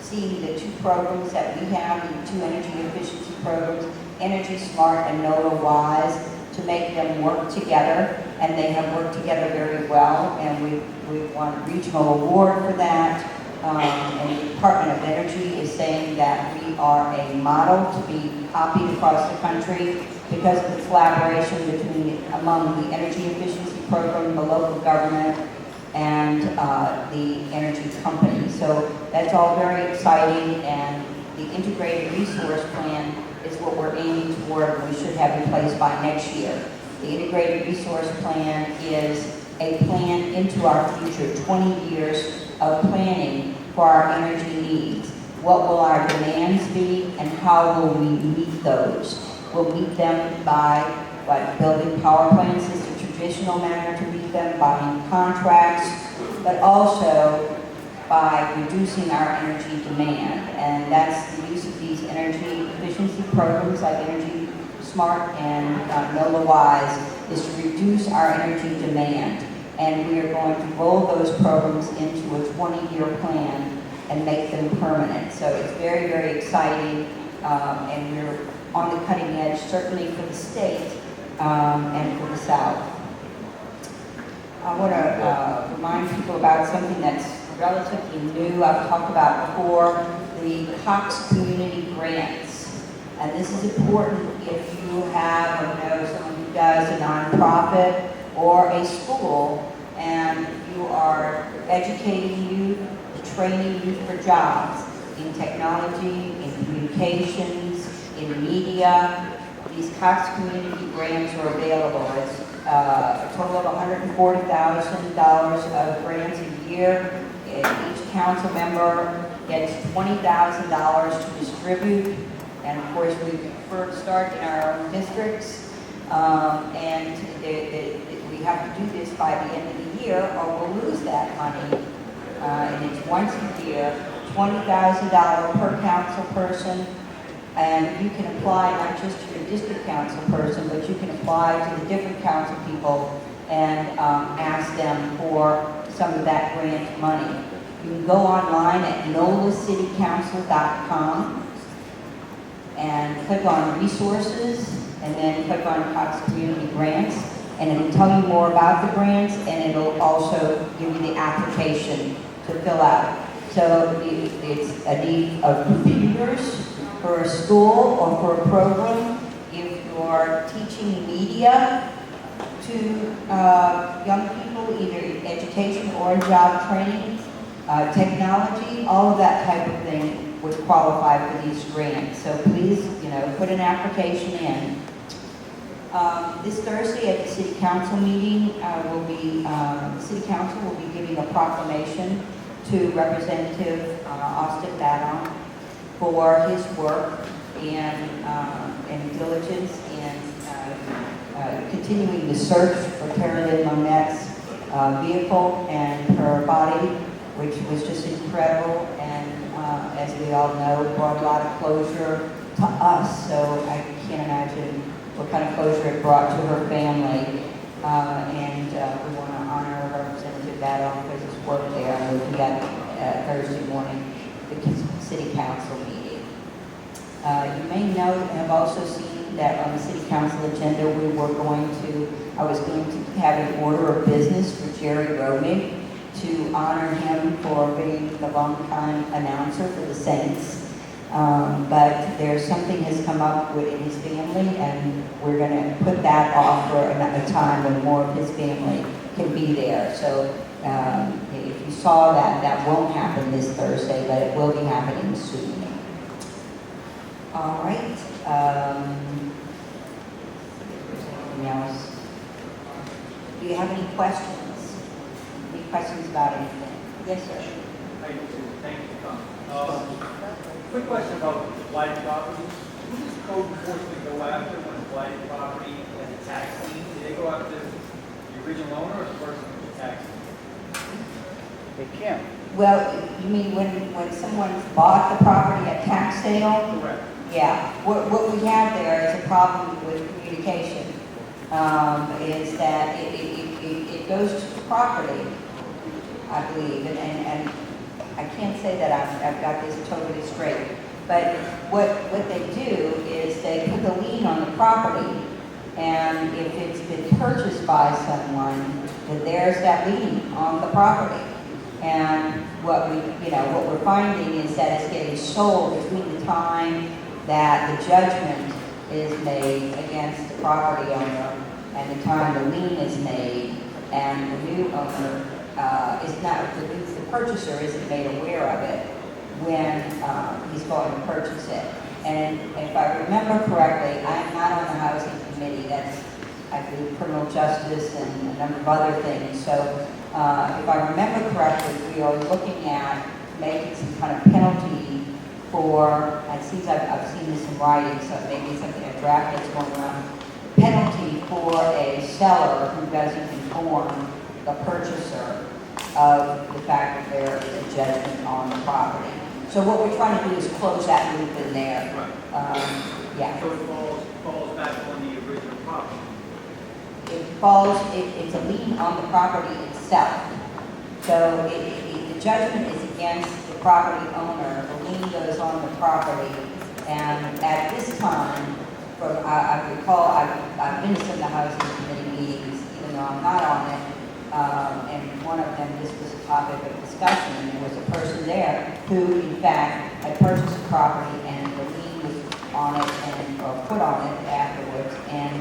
seeing the 2 programs that we have, the 2 energy efficiency programs, Energy Smart and NOLA Wise, to make them work together, and they have worked together very well, and we've won a regional award for that. And the Department of Energy is saying that we are a model to be copied across the country because of the collaboration among the energy efficiency program, the local government, and the energy company. So that's all very exciting, and the integrated resource plan is what we're aiming toward, and we should have in place by next year. The integrated resource plan is a plan into our future, 20 years of planning for our energy needs. What will our demands be, and how will we meet those? We'll meet them by building power plants as a traditional manner to meet them, buying contracts, but also by reducing our energy demand. And that's the use of these energy efficiency programs like Energy Smart and NOLA Wise, is to reduce our energy demand. And we are going to roll those programs into a 20-year plan and make them permanent. So it's very, very exciting, and we're on the cutting edge, certainly for the state and for the South. I want to remind people about something that's relatively new. I've talked about before, the Cox Community Grants. And this is important if you have or know someone who does a nonprofit or a school, and you are educating youth, training youth for jobs in technology, in communications, in media. These Cox Community Grants are available. It's a total of $140,000 of grants a year. Each council member gets $20,000 to distribute, and of course we prefer to start in our own districts, and we have to do this by the end of the year or we'll lose that money, and it's once a year, $20,000 per council person, and you can apply not just to your district council person, but you can apply to the different council people and ask them for some of that grant money. You can go online at nolaccitycouncil.com and click on resources, and then click on Cox Community Grants, and it'll tell you more about the grants, and it'll also give you the application to fill out. So it's a need of computers for a school or for a program. If you're teaching media to young people, either education or job training, technology, all of that type of thing would qualify for these grants. So please, put an application in. This Thursday at the City Council meeting, the City Council will be giving a proclamation to Representative Austin Badon for his work and diligence in continuing the search for Carolyn Monette's vehicle and her body, which was just incredible, and as we all know, brought a lot of closure to us, so I can't imagine what kind of closure it brought to her family, and we want to honor Representative Badon for his work there, and we'll be at Thursday morning, the City Council meeting. You may note and have also seen that on the City Council agenda, I was going to have an order of business for Jerry Romig to honor him for being the longtime announcer for the Saints. But there's something has come up in his family, and we're going to put that off for another time when more of his family can be there. So if you saw that, that won't happen this Thursday, but it will be happening soon. All right. Anything else? Do you have any questions? Any questions about anything? Yes, sir. Thank you. Quick question about blighted properties. Who does code enforcement go after when a blighted property has a tax lien? Do they go after the original owner or the person with the tax lien? They can. Well, you mean when someone bought the property at tax sale? Correct. Yeah. What we have there is a problem with communication. Is that it goes to the property, I believe, and I can't say that I've got this totally straight, but what they do is they put the lien on the property, and if it's been purchased by someone, then there's that lien on the property. And what we're finding is that it's getting sold between the time that the judgment is made against the property owner and the time the lien is made, and the new owner is not, the purchaser isn't made aware of it when he's going to purchase it. And if I remember correctly, I'm not on the housing committee. That's, I believe, criminal justice and a number of other things. So if I remember correctly, we are looking at making some kind of penalty for, I've seen this in writing, so maybe something, a draft that's going around, penalty for a seller who doesn't inform the purchaser of the fact that there is a judgment on the property. So what we're trying to do is close that loop in there. Right. Yeah. So it falls back on the original property. It's a lien on the property itself. So the judgment is against the property owner, the lien goes on the property, and at this time, I recall, I've been to some of the housing committee meetings, even though I'm not on it, and one of them, this was a topic of discussion, and there was a person there who, in fact, had purchased the property, and the lien was on it, or put on it afterwards, and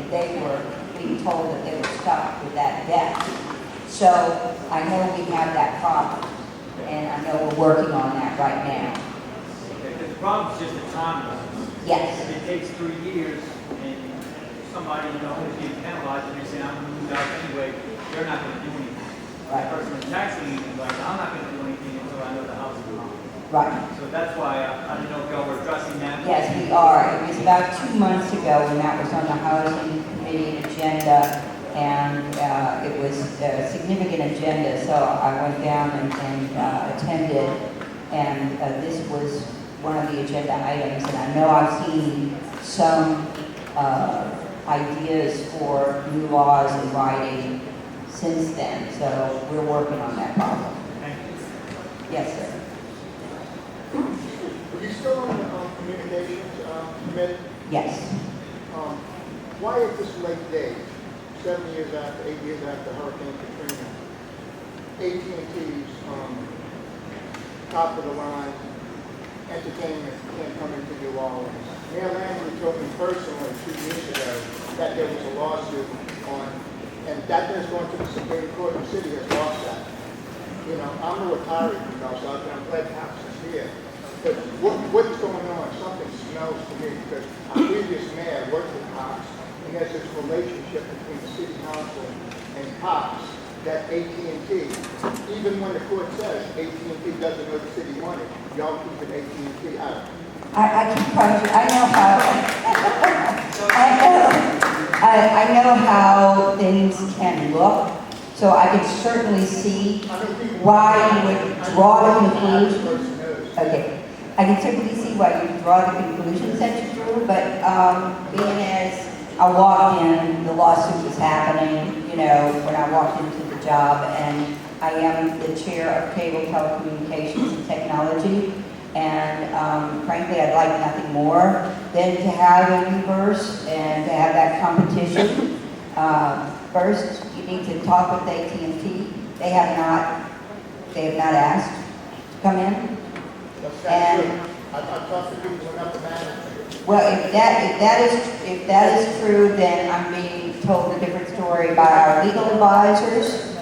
they were being told that they were stuck with that debt. So I know we have that problem, and I know we're working on that right now. The problem is just the timeline. Yes. If it takes 3 years and somebody, is being penalized and they say, I'm going to move out anyway, they're not going to do anything. Right. The person in tax lien is like, I'm not going to do anything until I know the house is gone. Right. So that's why I didn't know if y'all were addressing that. Yes, we are. It was about 2 months ago when that was on the housing committee agenda, and it was a significant agenda, so I went down and attended, and this was one of the agenda items, and I know I've seen some ideas for new laws in writing since then, so we're working on that problem. Thank you. Yes, sir. Are you still on the communications committee? Yes. Why at this late date, 7 years after, 8 years after Hurricane Katrina, AT&T's top of the line entertainment can't come into New Orleans? Mayor Landry told me personally 2 years ago that there was a lawsuit on, and that has gone to the Supreme Court. The city has lost that. I'm a retiree from Bellsouth, and I'm glad Cox is here. But what's going on? Something smells to me, because our previous mayor worked with Cox, and there's this relationship between the city council and Cox that AT&T, even when the court says AT&T doesn't know the city money, y'all keep an AT&T out. I keep trying to, I know how things can look, so I can certainly see why you would draw the conclusion. Okay, I can certainly see why you draw the conclusions that you drew, but being as I walked in, the lawsuit was happening, when I walked into the job, and I am the chair of Cable Telecommunications and Technology, and frankly, I'd like nothing more than to have a reverse and to have that competition. First, you need to talk with AT&T. They have not asked to come in. That's true. I talked to people about the manager. Well, if that is true, then I'm being told a different story by our legal advisors.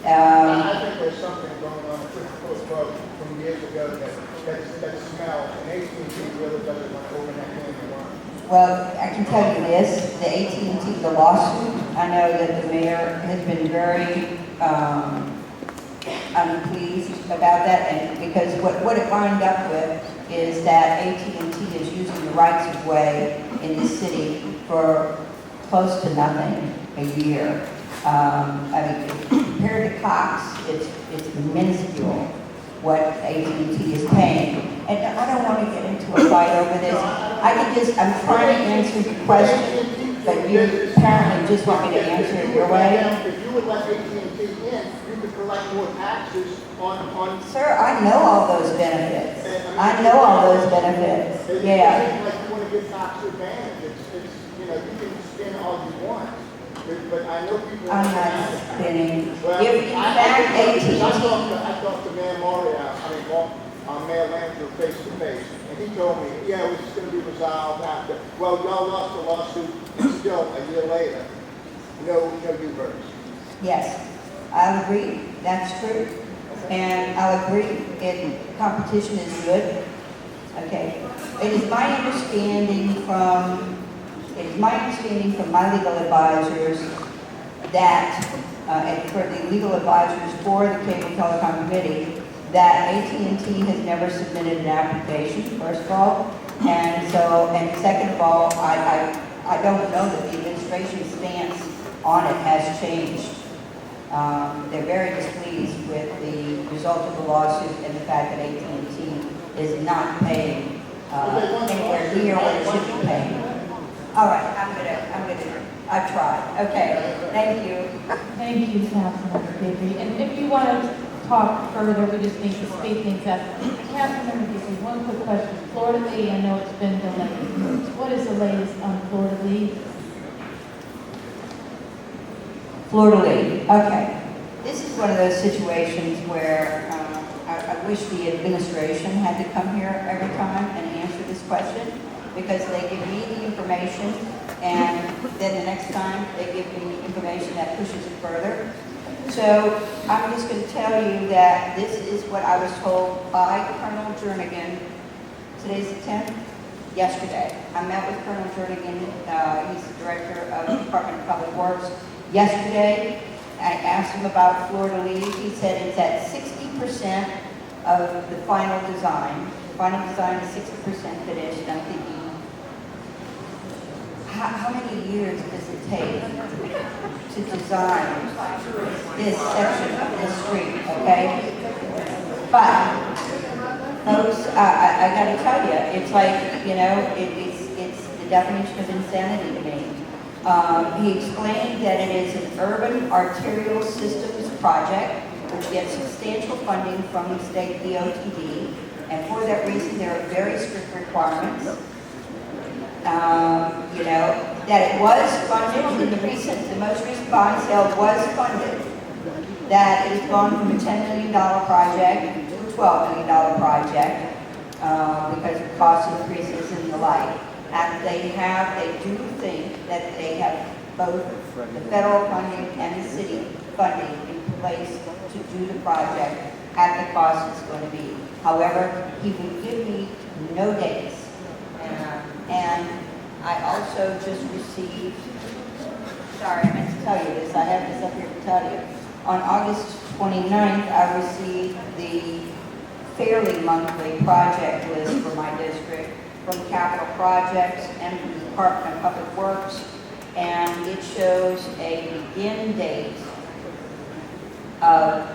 I think there's something going on at Christopher's Club from years ago that smells, and AT&T really doesn't want to open that can of worms. Well, I can tell you this, the AT&T, the lawsuit, I know that the mayor has been very unpleased about that, and because what it wound up with is that AT&T is using the rights of way in this city for close to nothing a year. I mean, compared to Cox, it's minuscule what AT&T is paying. And I don't want to get into a fight over this. I'm trying to answer the question, but you apparently just want me to answer it your way. If you would let AT&T in, you could collect more taxes on. Sir, I know all those benefits. I know all those benefits. Yeah. It's like you want to give tax advantage. You can spin all you want. But I know people. I'm not spinning. Well, If in fact AT&T. I talked to Mayor Mayor Landrieu face to face, and he told me, yeah, it was just going to be resolved after. Well, y'all lost the lawsuit, and still a year later, no new verdicts. Yes, I'll agree. That's true. And I'll agree, competition is good. Okay. It is my understanding from my legal advisors that, and for the legal advisors for the Cable Telecom Committee, that AT&T has never submitted an application, first of all. And second of all, I don't know that the administration's stance on it has changed. They're very displeased with the result of the lawsuit and the fact that AT&T is not paying anywhere near what it should be paying. All right, I tried. Okay, thank you. Thank you, Councilmember Digby. And if you want to talk further, we just need to speed things up. Councilmember Digby, one quick question. Florida Lee, I know it's been delayed. What is the latest on Florida Lee? Florida Lee, okay. This is one of those situations where I wish the administration had to come here every time and answer this question, because they give me the information and then the next time they give me information that pushes it further. So I'm just going to tell you that this is what I was told by Colonel Jernigan. Today's the 10th? Yesterday. I met with Colonel Jernigan. He's the director of the Department of Public Works. Yesterday, I asked him about Florida Lee. He said it's at 60% of the final design. The final design is 60% finished. And I'm thinking, how many years does it take to design this section of this street, okay? But, folks, I got to tell you, it's like, it's the definition of insanity to me. He explained that it is an urban arterial systems project which gets substantial funding from the state DOTD, and for that reason there are very strict requirements. That it was funded in the most recent bond sale was funded. That it has gone from a $10 million project to a $12 million project because of cost increases and the like. And they do think that they have both the federal funding and the city funding in place to do the project at the cost it's going to be. However, he would give me no dates. And I also just received, sorry, I meant to tell you this, I have this up here to tell you. On August 29th, I received the fairly monthly project list for my district from Capital Projects and from the Department of Public Works, and it shows a begin date of,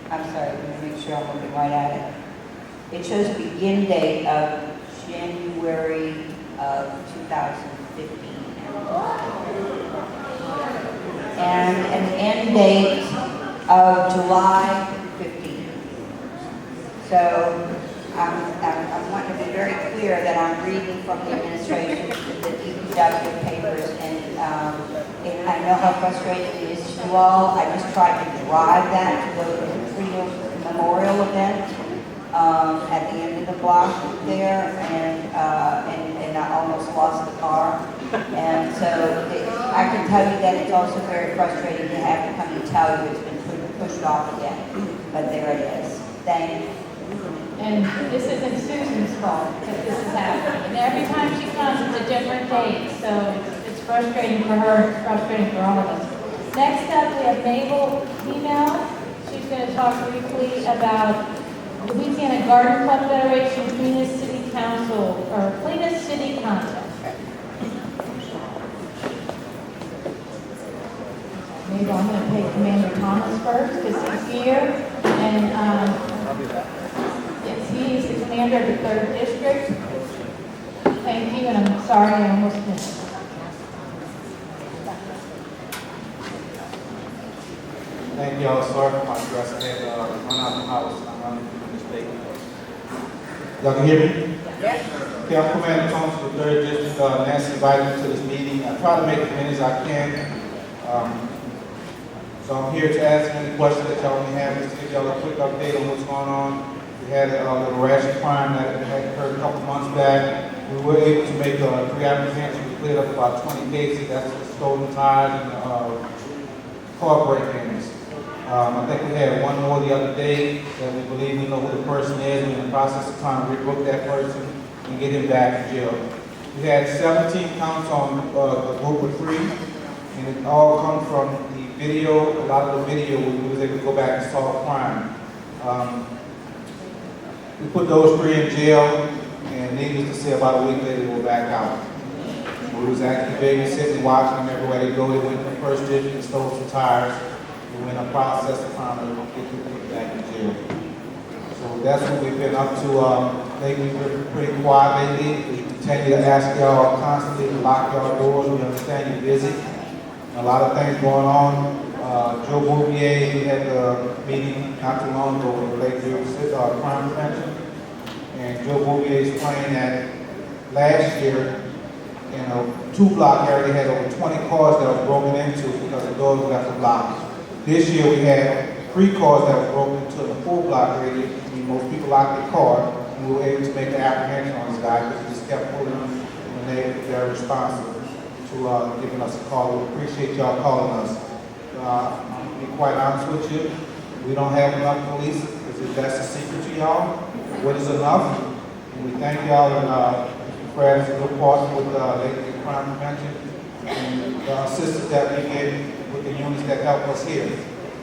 I'm sorry, let me make sure I'm looking right at it. It shows a begin date of January of 2015. And an end date of July 15. So I'm wanting to be very clear that I'm reading from the administration, the DPW papers, and I know how frustrating it is to you all. I just tried to drive that to go to the Freedom Memorial event. at the end of the block there, and I almost lost the car. And so I can tell you that it's also very frustrating to have to come and tell you it's been pushed off again. But there it is. Thank you. And this isn't Susan's fault that this is happening. And every time she comes, it's a different date. So it's frustrating for her, it's frustrating for all of us. Next up, we have Mabel Email. She's going to talk briefly about Louisiana Garden Club Federation Cleanest City Council, or Cleanest City Contest. Maybe I'm going to take Commander Thomas first because he's here. And yes, he is the commander of the 3rd District. Thank you, and I'm sorry I almost missed it. Thank y'all. Sorry for my dress. I had run out the house. I'm running through the mistake. Y'all can hear me? Yes. Okay, I'm Commander Thomas of the 3rd District. Nancy invited me to this meeting. I try to make as many as I can. So I'm here to answer any questions that y'all may have. Just to give y'all a quick update on what's going on. We had a little rash of crime that had occurred a couple months back. We were able to make 3 apprehensions. We cleared up about 20 cases. That's the stolen tires and car break-ins. I think we had one more the other day that we believe we know who the person is. We're in the process of trying to rebook that person and get him back to jail. We had 17 counts on a group of 3, and it all comes from the video. A lot of the video we was able to go back and solve crime. We put those 3 in jail, and needless to say, about a week later they were back out. We was actually babysitting, watching them everywhere they go. They went to the 1st District and stole some tires. We're in a process of trying to get them back in jail. So that's what we've been up to. Lately, we're pretty quiet lately. We continue to ask y'all constantly to lock y'all doors. We understand you're busy. A lot of things going on. Joe Bouvier, we had the meeting not too long ago related to crime prevention. And Joe Bouvier explained that last year, in a 2-block area, they had over 20 cars that were broken into because the doors were left blocked. This year we had 3 cars that were broken into in the 4-block radius. I mean, most people locked their car, and we were able to make an apprehension on this guy because he just kept pulling them, and they're responsible to giving us a call. We appreciate y'all calling us. I'm going to be quite honest with you. We don't have enough police, because that's a secret to y'all. What is enough? And we thank y'all and Fred's a good partner with Lake Crime Prevention and the assistance that we get with the units that help us here.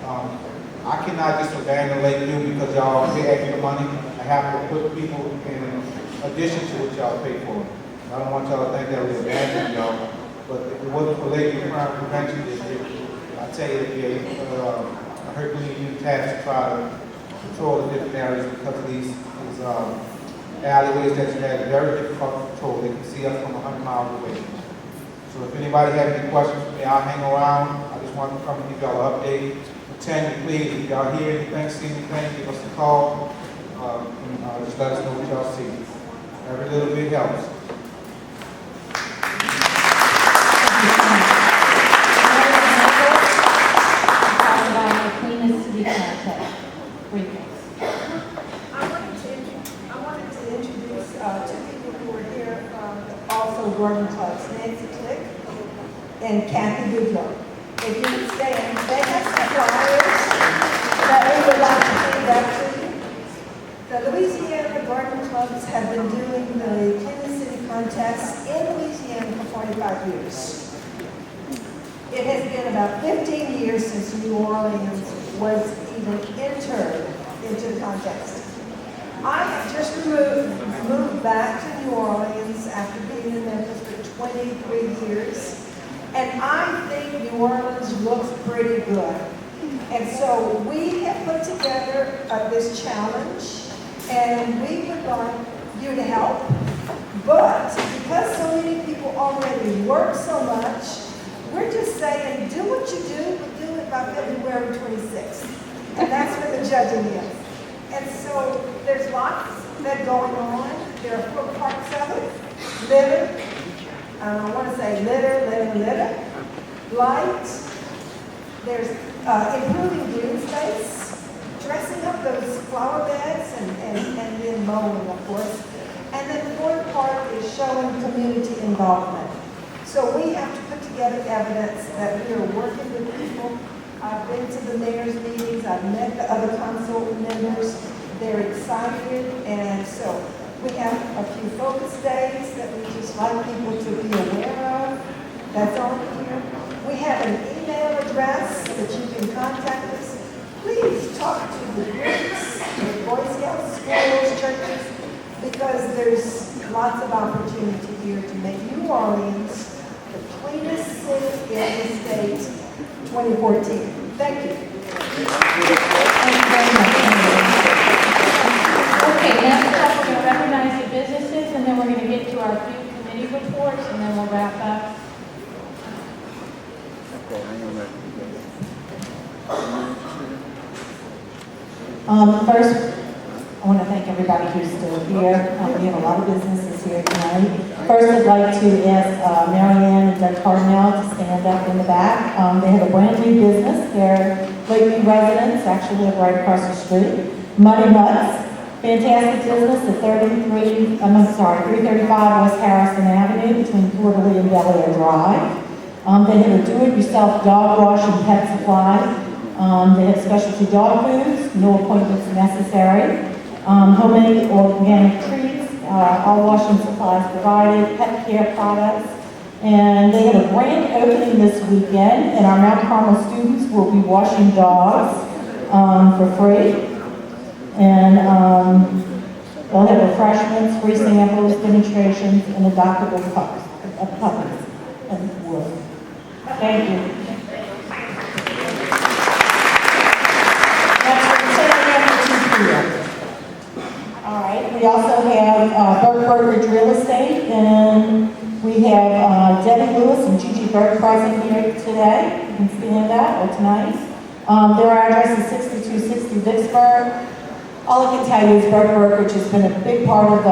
I cannot just abandon Lakeview because y'all pay extra money. I have to put people in addition to what y'all pay for. I don't want y'all to think that we abandoned y'all, but if it wasn't for Lakeview Crime Prevention District, I tell you, it'd be a Herculean task to try to control the different areas because of these alleyways that you have very difficult to control. They can see us from 100 miles away. So if anybody has any questions for me, I'll hang around. I just want to come and give y'all an update. Attend, please, if y'all hear anything, see anything, give us a call. And just let us know what y'all see. Every little bit helps. Garden Clubs, Nancy Click and Kathy Goodlow. If you would stand, they have some flyers that we would like to feed up to you. The Louisiana Garden Clubs have been doing the Cleanest City Contest in Louisiana for 45 years. It has been about 15 years since New Orleans was even entered into the contest. I have just moved back to New Orleans after being in Memphis for 23 years, and I think New Orleans looks pretty good. And so we have put together this challenge, and we would like you to help. But because so many people already work so much, we're just saying, do what you do, but do it by February 26th. And that's when the judging is. And so there's lots that going on. There are 4 parts of it. Litter, I want to say litter, light. There's improving green space, dressing up those flower beds and then mowing, of course. And then the fourth part is showing community involvement. So we have to put together evidence that we are working with people. I've been to the mayor's meetings, I've met the other council members. They're excited, and so we have a few focus days that we just like people to be aware of. That's on here. We have an email address that you can contact us. Please talk to the groups, the Boy Scouts, schools, churches, because there's lots of opportunity here to make New Orleans the cleanest city in the state 2014. Thank you. Thank you very much. Okay, next up, we're going to recognize the businesses, and then we're going to get to our few committee reports, and then we'll wrap up. First, I want to thank everybody who's still here. We have a lot of businesses here tonight. First, I'd like to ask Marianne and Doug Cardinal to stand up in the back. They have a brand new business. They're Lakeview residents, actually live right across the street. Muddy Mutts, fantastic business at 335 West Harrison Avenue between Port Lee and Bel Air Drive. They have a do-it-yourself dog wash and pet supply. They have specialty dog foods, no appointments necessary. Homemade organic treats, all washing supplies provided, pet care products. And they have a grand opening this weekend, and our Mount Carmel students will be washing dogs for free. And they'll have refreshments, free samples, demonstrations, and adoptable puppies and wood. Thank you. All right, we also have Burke Burkridge Real Estate, and we have Debbie Lewis and Gigi Burke present here today. You can stand up, or tonight. Their address is 6260 Vicksburg. All I can tell you is Burke Burkridge has been a big part of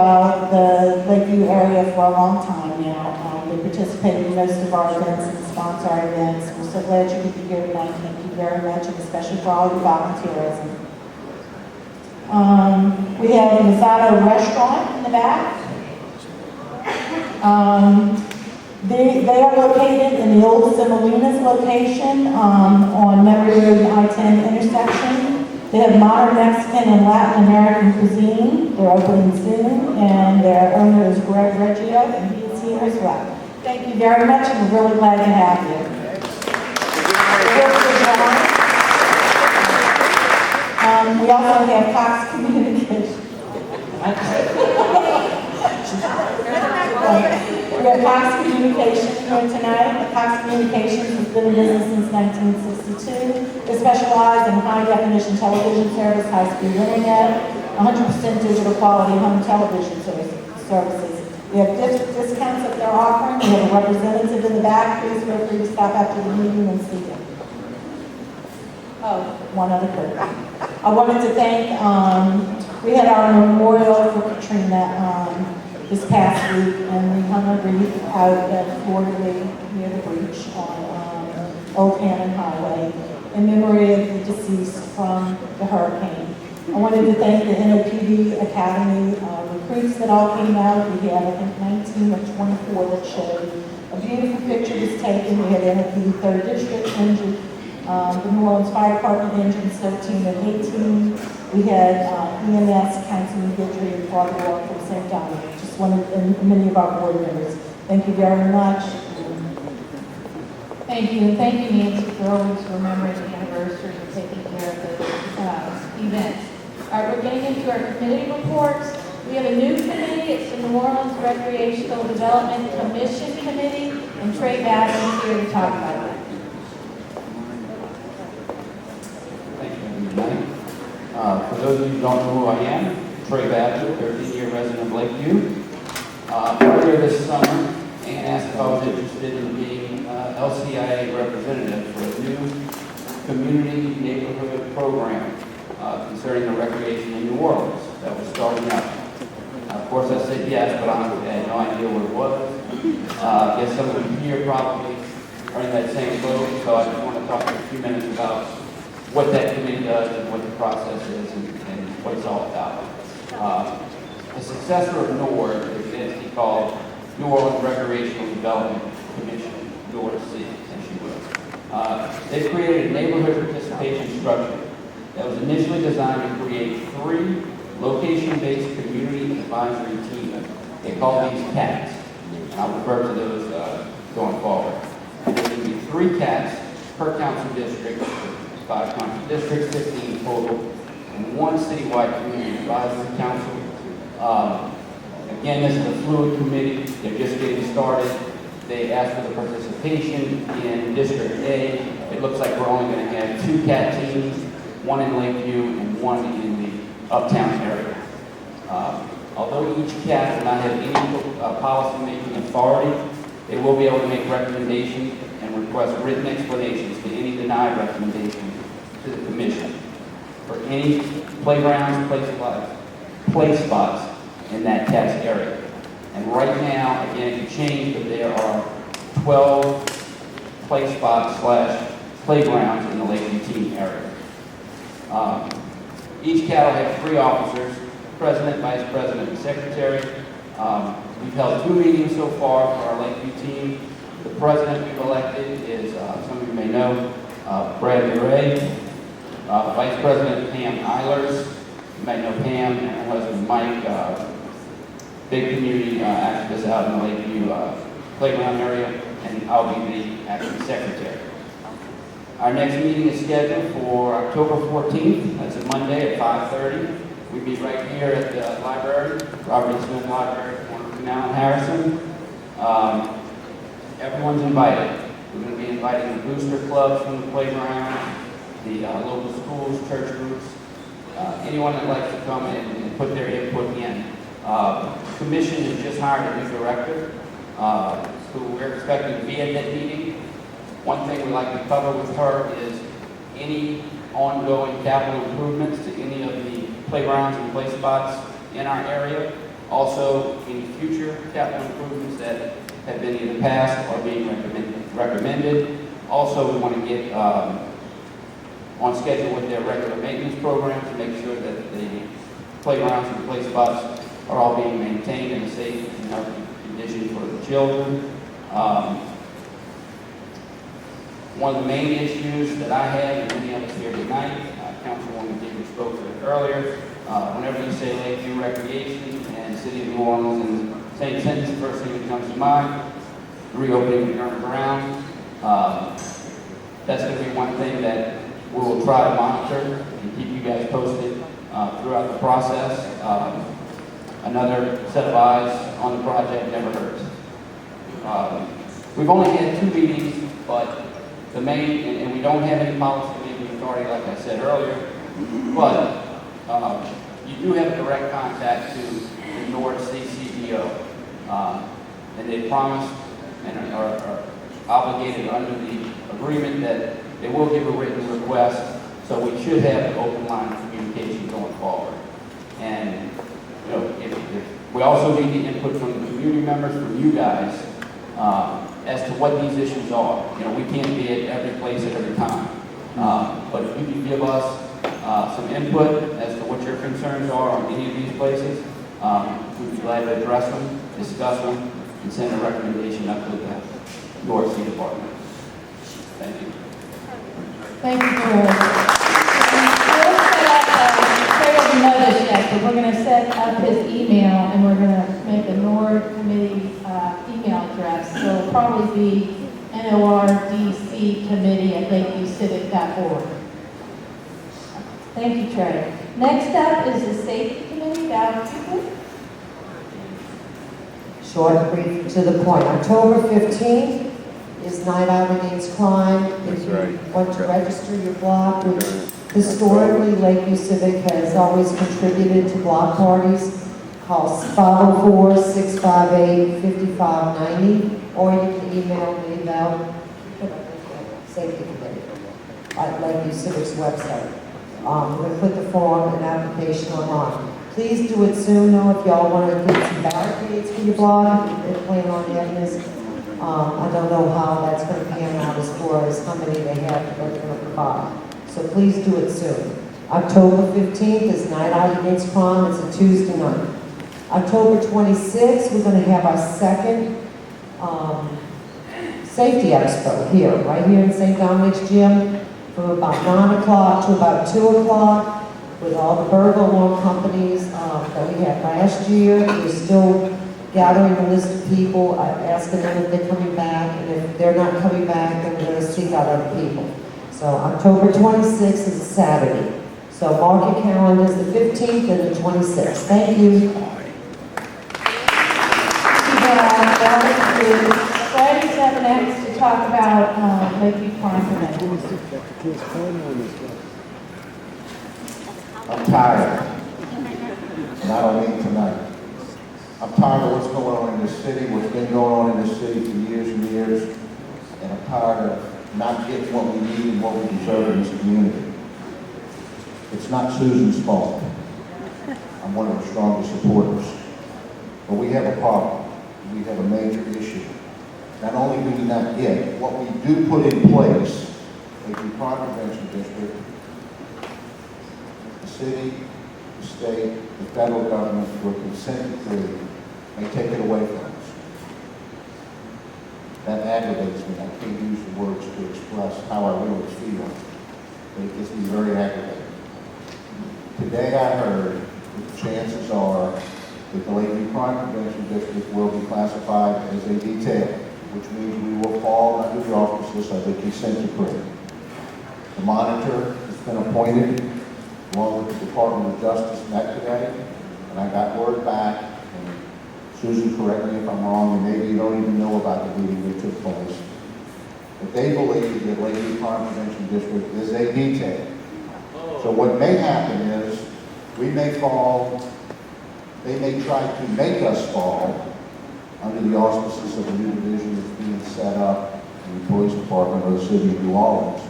the Lakeview area for a long time now. They participate in most of our events and sponsor our events. We're so glad you could be here tonight. Thank you very much, and especially for all your volunteerism. We have the Masato restaurant in the back. They are located in the old Semolina's location on Memory Road and I-10 intersection. They have modern Mexican and Latin American cuisine. They're opening soon, and their owner is Greg Reggio, and he is here as well. Thank you very much, and we're really glad to have you. We also have Cox Communications. We have Cox Communications here tonight. Cox Communications has been in business since 1962. They specialize in high-definition television service, high-speed internet, 100% digital quality home television services. We have discounts that they're offering. We have a representative in the back. Please feel free to stop after the meeting and see them. Oh, one other thing. I wanted to thank, we had our memorial for Katrina this past week, and we hung a wreath out at Florida near the beach on Old Cannon Highway in memory of the deceased from the hurricane. I wanted to thank the NOPD Academy recruits that all came out. We had, I think, 19 or 24 that showed. A beautiful picture was taken. We had NOPD 3rd District injured. The New Orleans Fire Department engines 13 and 18. We had EMS, Councilman Guidry, and Father Walk from St. Dominic. Just wanted, and many of our board members. Thank you very much. Thank you, and thank you, Nancy, for always remembering the anniversary and taking care of the events. All right, we're getting into our committee reports. We have a new committee. It's the New Orleans Recreational Development Commission Committee, and Trey Batten is here to talk about that. For those of you who don't know who I am, Trey Badger, 13-year resident of Lakeview. Earlier this summer, Ann asked if I was interested in being LCIA representative for a new community neighborhood program concerning the recreation in New Orleans that was starting up. Of course, I said yes, but I had no idea what it was. I guess some of you here probably are in that same boat, so I just want to talk for a few minutes about what that committee does and what the process is and what it's all about. The successor of NORD is an entity called New Orleans Recreational Development Commission, NORC, as you will. They created a neighborhood participation structure that was initially designed to create 3 location-based community advisory teams. They call these CATs, and I'll refer to those going forward. And there will be 3 CATs per council district, 5 council districts, 15 total, and 1 citywide community advisory council. Again, this is a fluid committee. They're just getting started. They asked for the participation in District A. It looks like we're only going to have 2 CAT teams, 1 in Lakeview and 1 in the Uptown area. Although each CAT will not have any policy-making authority, they will be able to make recommendations and request written explanations to any denied recommendation to the Commission for any playgrounds, play spots in that CAT's area. And right now, again, it can change, but there are 12 play spots / playgrounds in the Lakeview team area. Each CAT will have 3 officers, president, vice president, and secretary. We've held 2 meetings so far for our Lakeview team. The president we've elected is, some of you may know, Brad Murray. Vice President Pam Eilers. You may know Pam and her husband Mike, big community activists out in the Lakeview playground area, and I'll be the acting secretary. Our next meeting is scheduled for October 14th. That's a Monday at 5:30. We meet right here at the library, Robert E. Smith Library, corner of Canal and Harrison. Everyone's invited. We're going to be inviting the booster clubs from the playground, the local schools, church groups, anyone that likes to come in and put their input in. The commission has just hired a new director who we're expecting to be at that meeting. One thing we'd like to cover with her is any ongoing capital improvements to any of the playgrounds and play spots in our area. Also, any future capital improvements that have been either passed or being recommended. Also, we want to get on schedule with their regular maintenance program to make sure that the playgrounds and play spots are all being maintained in a safe and healthy condition for the children. One of the main issues that I have, and many of us here tonight, Councilwoman David spoke to it earlier, whenever you say Lakeview Recreation and City of New Orleans in the same sentence, the first thing that comes to mind, reopening the Turner Brown. That's going to be one thing that we will try to monitor and keep you guys posted throughout the process. Another set of eyes on the project never hurts. We've only had 2 meetings, but the main, and we don't have any policy-making authority, like I said earlier, but you do have a direct contact to the North CCDO, and they promised and are obligated under the agreement that they will give a written request, so we should have an open line of communication going forward. And you know, if we also need the input from the community members, from you guys, as to what these issues are. You know, we can't be at every place at every time. But if you can give us some input as to what your concerns are on any of these places, we'd be glad to address them, discuss them, and send a recommendation up to the North Sea Department. Thank you. Thank you, George. Craig doesn't know this yet, but we're going to set up his email and we're going to make a NORD committee email address. So it'll probably be nordcommittee@lakeviewcivic.org. Thank you, Trey. Next up is the safety committee. Val, Short, brief, to the point. October 15th is Night Out Against Crime. If you want to register your block, which historically Lakeview Civic has always contributed to block parties, call 504-658-5590, or you can email me about Safety Committee at Lakeview Civic's website. We're going to put the form and application online. Please do it soon, though, if y'all want to get some barricades for your block, if you plan on having this. I don't know how that's going to pan out as far as how many they have that they're going to provide. so please do it soon. October 15th is Night Out Against Crime. It's a Tuesday night. October 26th, we're going to have our second Safety Expo here, right here in St. Dominic's Gym, from about 9 o'clock to about 2 o'clock, with all the burglar alarm companies that we had last year. We're still gathering a list of people, asking them if they're coming back, and if they're not coming back, then we're going to seek out other people. So October 26th is a Saturday. So mark your calendars, the 15th and the 26th. Thank you. Friday's up next to talk about Lakeview Crime Prevention. I'm tired, and I don't mean tonight. I'm tired of what's going on in this city, what's been going on in this city for years and years, and I'm tired of not getting what we need and what we deserve in this community. It's not Susan's fault. I'm one of her strongest supporters. But we have a problem. We have a major issue. Not only do we not get what we do put in place, like the Crime Prevention District, the city, the state, the federal government, through a consent decree, may take it away from us. That aggravates me. I can't use the words to express how I really feel, but it gets me very aggravated. Today I heard that the chances are that the Lakeview Crime Prevention District will be classified as a detail, which means we will fall under the auspices of the consent decree. The monitor has been appointed, along with the Department of Justice, met today, and I got word back, and Susan, correct me if I'm wrong, and maybe you don't even know about the meeting that took place, but they believe that Lakeview Crime Prevention District is a detail. So what may happen is, we may fall, they may try to make us fall under the auspices of a new division that's being set up in the police department of the city of New Orleans,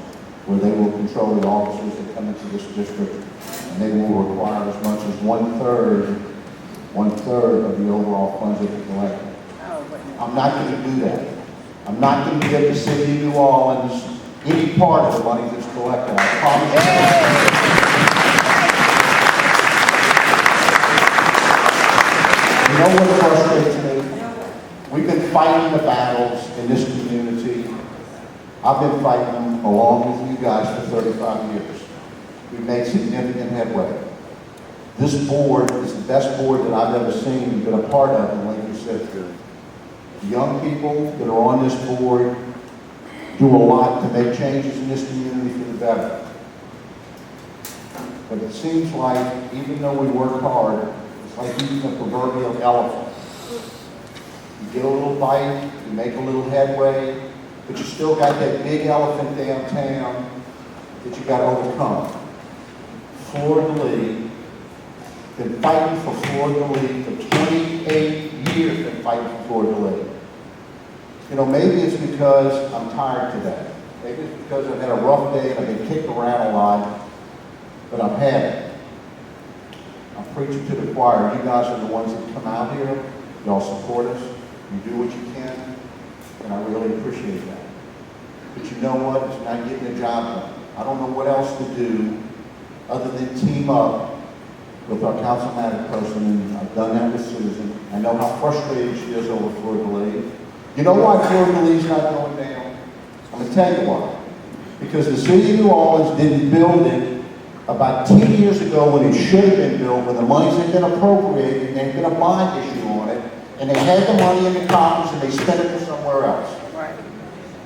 where they will control the officers that come into this district, and they will require as much as one third of the overall funds that they collect. I'm not going to do that. I'm not going to give the city of New Orleans any part of the money that's collected. I promise you. You know what frustrates me? We've been fighting the battles in this community. I've been fighting them along with you guys for 35 years. We've made significant headway. This board is the best board that I've ever seen and been a part of in Lakeview City. The young people that are on this board do a lot to make changes in this community for the better. But it seems like, even though we work hard, it's like eating a proverbial elephant. You get a little bite, you make a little headway, but you still got that big elephant downtown that you got to overcome. Fleur-de-lis, been fighting for Fleur-de-lis for 28 years, been fighting for Fleur-de-lis. You know, maybe it's because I'm tired today. Maybe it's because I've had a rough day and I've been kicked around a lot, but I've had it. I'm preaching to the choir. You guys are the ones that come out here. Y'all support us. You do what you can, and I really appreciate that. But you know what? It's not getting the job done. I don't know what else to do other than team up with our councilmanic person, and I've done that with Susan. I know how frustrated she is over Fleur-de-lis. You know why Fleur-de-lis is not going down? I'm going to tell you why. Because the city of New Orleans didn't build it about 10 years ago when it should have been built, when the monies had been appropriated, and there had been a bond issue on it, and they had the money in the coffers and they spent it for somewhere else. Right.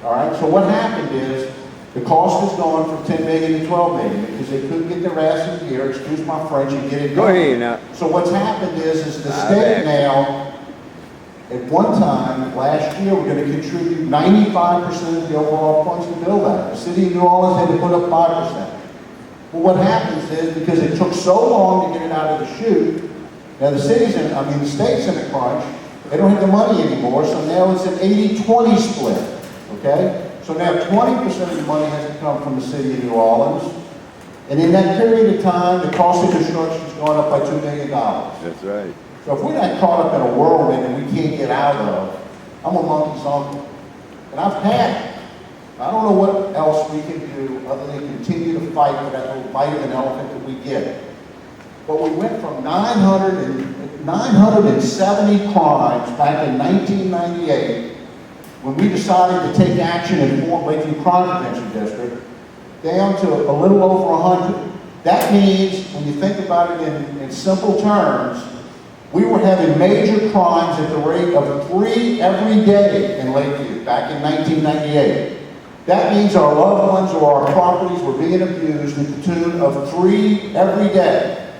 All right, so what happened is, the cost has gone from 10 million to 12 million because they couldn't get their ass in gear, excuse my French, and get it done. Go ahead now. So what's happened is the state now, at one time, last year, we're going to contribute 95% of the overall funds to build that. The city of New Orleans had to put up 5%. Well, what happens is, because it took so long to get it out of the chute, now the state's in a crunch, they don't have the money anymore, so now it's an 80-20 split, okay? So now 20% of the money has to come from the city of New Orleans, and in that period of time, the cost of construction has gone up by $2 million. That's right. So if we're not caught up in a whirlwind that we can't get out of, I'm a monkey's uncle. And I've had it. I don't know what else we can do other than continue to fight for that little bite of an elephant that we get. But we went from 970 crimes back in 1998, when we decided to take action and form Lakeview Crime Prevention District, down to a little over 100. That means, when you think about it in simple terms, we were having major crimes at the rate of 3 every day in Lakeview back in 1998. That means our loved ones or our properties were being abused at the tune of 3 every day.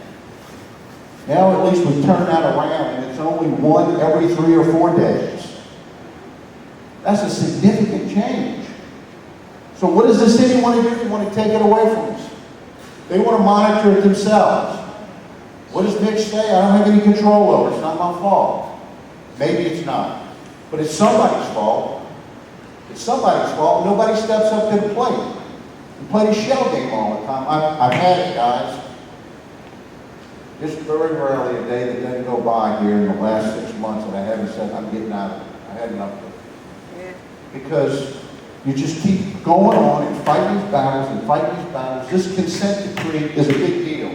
Now at least we've turned that around and it's only 1 every 3 or 4 days. That's a significant change. So what does the city want to do? They want to take it away from us. They want to monitor it themselves. What does Mitch say? I don't have any control over it. It's not my fault. Maybe it's not. But it's somebody's fault. It's somebody's fault. Nobody steps up to the plate. We play the shell game all the time. I've had it, guys. Just very rarely a day that doesn't go by here in the last 6 months that I haven't said I'm getting out of it. I had enough of it. Because you just keep going on and fighting these battles and fighting these battles. This consent decree is a big deal.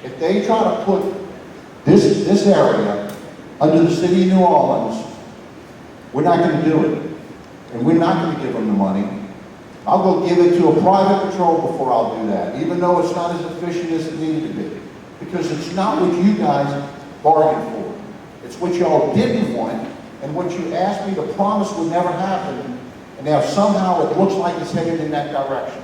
If they try to put this area under the city of New Orleans, we're not going to do it. And we're not going to give them the money. I'll go give it to a private patrol before I'll do that, even though it's not as efficient as it needed to be. Because it's not what you guys bargained for. It's what y'all didn't want, and what you asked me to promise would never happen, and now somehow it looks like it's headed in that direction.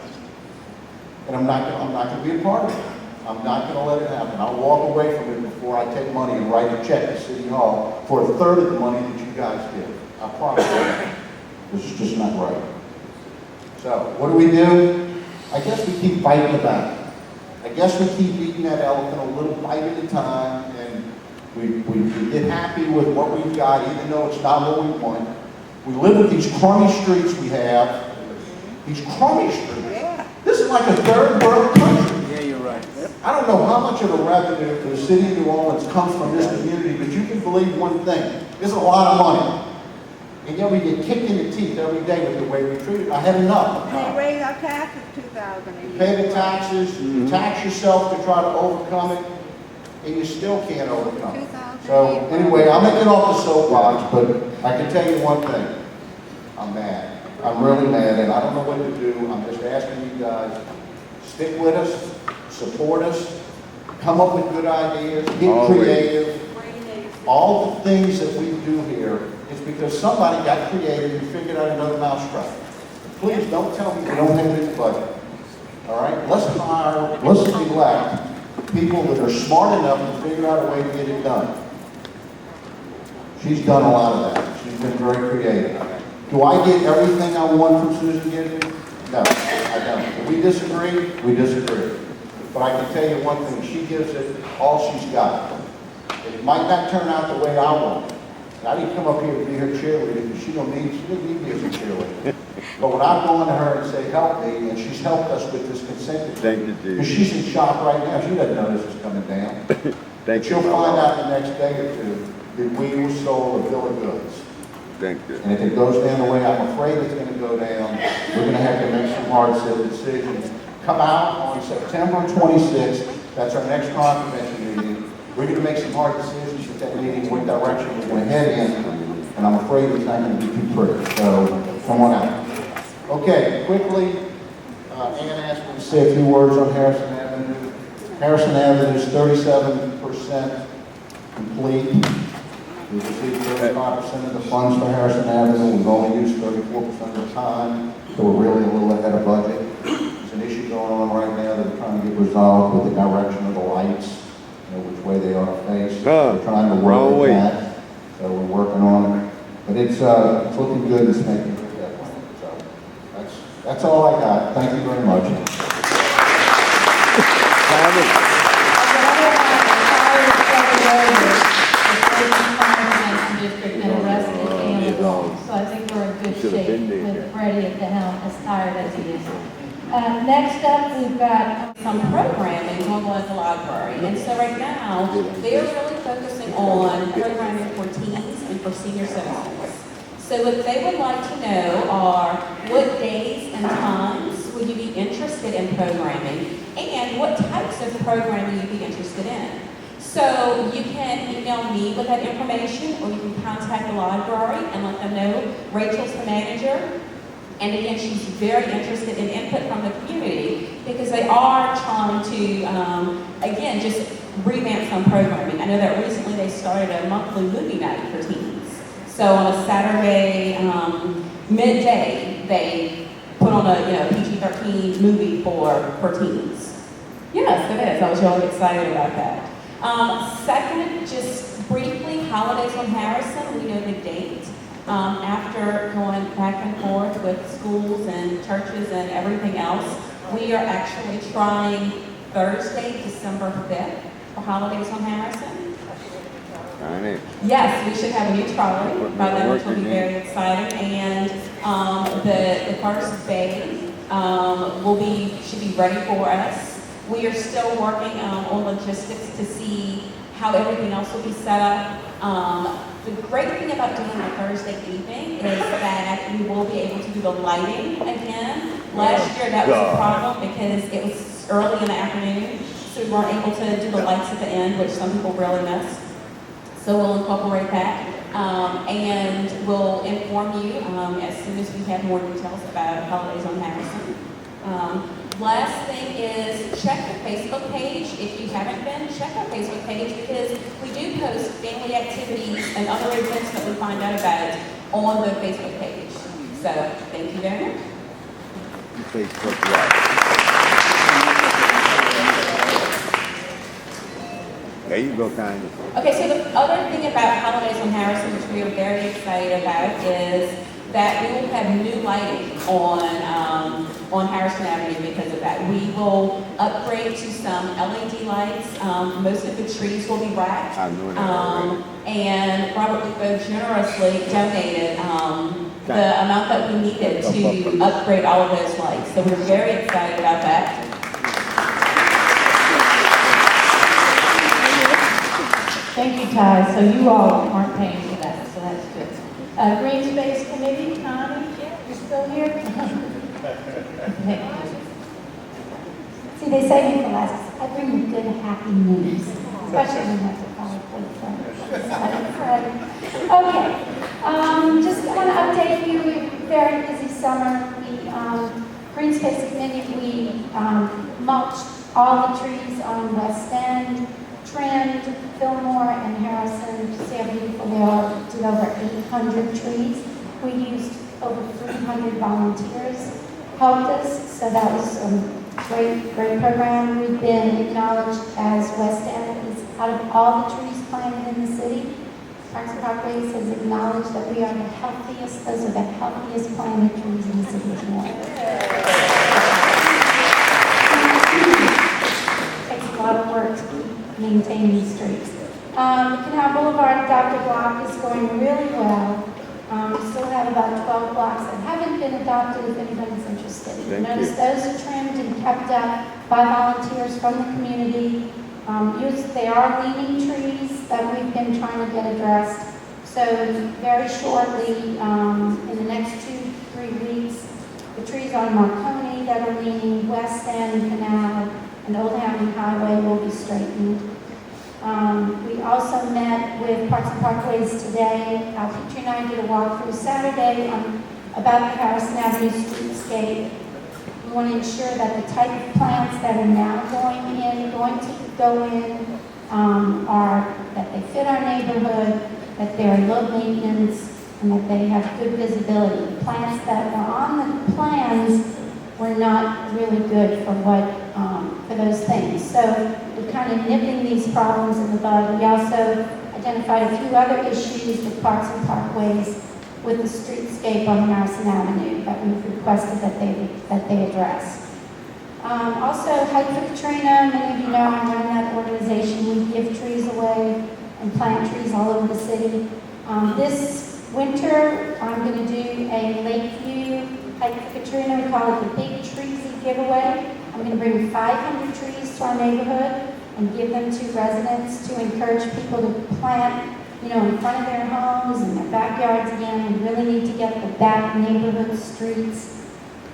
And I'm not going to be a part of it. I'm not going to let it happen. I'll walk away from it before I take money and write a check to City Hall for 1/3 of the money that you guys give. I promise you. This is just not right. So, what do? I guess we keep fighting the battle. I guess we keep eating that elephant a little bite at a time, and we get happy with what we've got, even though it's not what we want. We live with these crummy streets we have. These crummy streets. Yeah. This is like a third world country. Yeah, you're right. I don't know how much of the revenue for the city of New Orleans comes from this community, but you can believe one thing. There's a lot of money. And yet we get kicked in the teeth every day with the way we treat it. I had enough. They raised our taxes $2,000 a You year. pay the taxes, you tax yourself to try to overcome it, and you still can't overcome it. So anyway, I'll make it off the soapbox, but I can tell you one thing. I'm mad. I'm really mad, and I don't know what to do. I'm just asking you guys, stick with us, support us, come up with good ideas, get creative. All the things that we do here is because somebody got creative and figured out another mousetrap. Please don't tell me we don't have it in the budget. All right? Let's elect people that are smart enough to figure out a way to get it done. She's done a lot of that. She's been very creative. Do I get everything I want from Susan Gideon? No, I don't. If we disagree, we disagree. But I can tell you one thing, she gives it all she's got. It might not turn out the way I want it. And I didn't come up here to be her cheerleader because she didn't need me as a cheerleader. But when I've gone to her and say, help me, and she's helped us with this consent decree, because she's in shock right now. She doesn't know this is coming down. She'll find out the next day or two that we were sold a bill of goods. Thank you. And if it goes down the way I'm afraid it's going to go down, we're going to have to make some hard decisions. Come out on September 26th. That's our next crime prevention meeting. We're going to make some hard decisions at that meeting, what direction we're going to head in. And I'm afraid it's not going to be too pretty. So come on out. Okay, quickly, Ann asked me to say a few words on Harrison Avenue. Harrison Avenue is 37% complete. We've received 35% of the funds for Harrison Avenue. We've only used 34% of the time, so we're really a little ahead of budget. There's an issue going on right now that we're trying to get resolved with the direction of the lights, which way they ought to face. We're trying to work with that, so we're working on it. But it's looking good. It's making good headway. So that's all I got. Thank you very much. District and arrested animals. So I think we're in good shape with Freddie at the helm, as tired as he is. Next up, we've got some programming going on at the library. And so right now, they're really focusing on programming for teens and for senior citizens. So what they would like to know are what days and times would you be interested in programming, and what types of programming you'd be interested in. So you can email me with that information, or you can contact the library and let them know. Rachel's the manager. And again, she's very interested in input from the community because they are trying to, again, just revamp some programming. I know that recently they started a monthly movie night for teens. So on a Saturday midday, they put on a PG-13 movie for teens. Yes, it is. I was really excited about that. Second, just briefly, Holidays on Harrison. We know the date. After going back and forth with schools and churches and everything else, we are actually trying Thursday, December 5th for Holidays on Harrison. Yes, we should have a new trolley by then, which will be very exciting. And the first bay should be ready for us. We are still working on logistics to see how everything else will be set up. The great thing about doing a Thursday evening is that we will be able to do the lighting again. Last year that was a problem because it was early in the afternoon, so we weren't able to do the lights at the end, which some people really miss. So we'll incorporate that, and we'll inform you as soon as we have more details about Holidays on Harrison. Last thing is check the Facebook page. If you haven't been, check our Facebook page because we do post family activities and other events that we find out about on the Facebook page. So thank you very much. Facebook Live. There you go, kind of. Okay, so the other thing about Holidays on Harrison, which we are very excited about, is that we will have new lighting on Harrison Avenue because of that. We will upgrade to some LED lights. Most of the trees will be wrapped. And Robert Lupo generously donated the amount that we needed to upgrade all of those lights. So we're very excited about that. Thank you, Ty. So you all aren't paying for that, so that's good. Green Space Committee, Connie, you still here? See, they say me for last. I bring you good, happy news, especially when you have to follow Okay. Just want to update you. We have a very busy summer. Green Space Committee, we mulched all the trees on West End, trimmed Fillmore and Harrison to see how beautiful they are. Did over 800 trees. We used over 300 volunteers helped us, so that was a great program. We've been acknowledged as West End is, out of all the trees planted in the city, Parks and Parkways has acknowledged that we are the healthiest, those are the healthiest planted trees in the city of New York. It takes a lot of work to keep maintaining these streets. Canal Boulevard, Dr. Block is going really well. We still have about 12 blocks that haven't been adopted if anybody's interested. Notice those are trimmed and kept up by volunteers from the community. They are leaning trees that we've been trying to get addressed. So very shortly, in the next 2-3 weeks, the trees on Marconi that are leaning, West End Canal, and Old Hampton Highway will be straightened. We also met with Parks and Parkways today. Petrie and I did a walkthrough Saturday about the Harrison Avenue streetscape. We want to ensure that the type of plants that are now going to go in, are that they fit our neighborhood, that they're low maintenance, and that they have good visibility. Plants that were on the plans were not really good for for those things. So we're kind of nipping these problems in the bud. We also identified a few other issues with Parks and Parkways with the streetscape on Harrison Avenue that we've requested that they address. Also, Hike for Katrina, many of you know I'm running that organization. We give trees away and plant trees all over the city. This winter, I'm going to do a Lakeview Hike for Katrina. We call it the Big Treesy Giveaway. I'm going to bring 500 trees to our neighborhood and give them to residents to encourage people to plant you know, in front of their homes and their backyards again. We really need to get the back neighborhood streets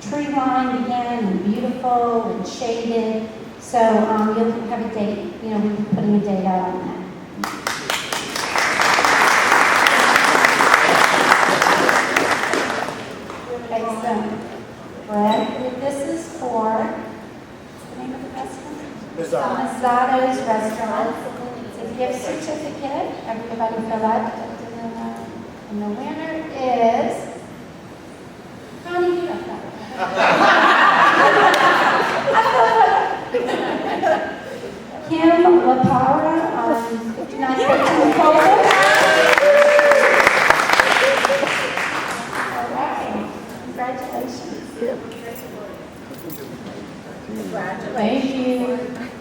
tree-lined again and beautiful and shaded. So you'll have a date, you know, we'll be putting a date out on that. Okay, so Brad, this is for, what's the name of the restaurant? Mazzado's Restaurant. It's a gift certificate. Everybody fill out. And the winner is Connie. You don't know. Kim LaPara on 59 Colbert. All right. Congratulations. Thank you.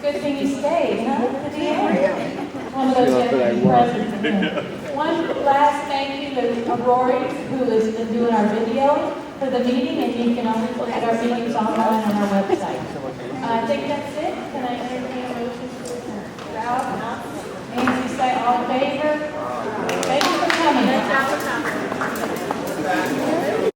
Good thing you stayed, huh? To the end. One of those presents. One last thank you to Rory, who has been doing our video for the meeting, and you can always look at our meetings online on our website. I think that's it. Can I entertain a motion to adjourn? Nancy, say all in favor?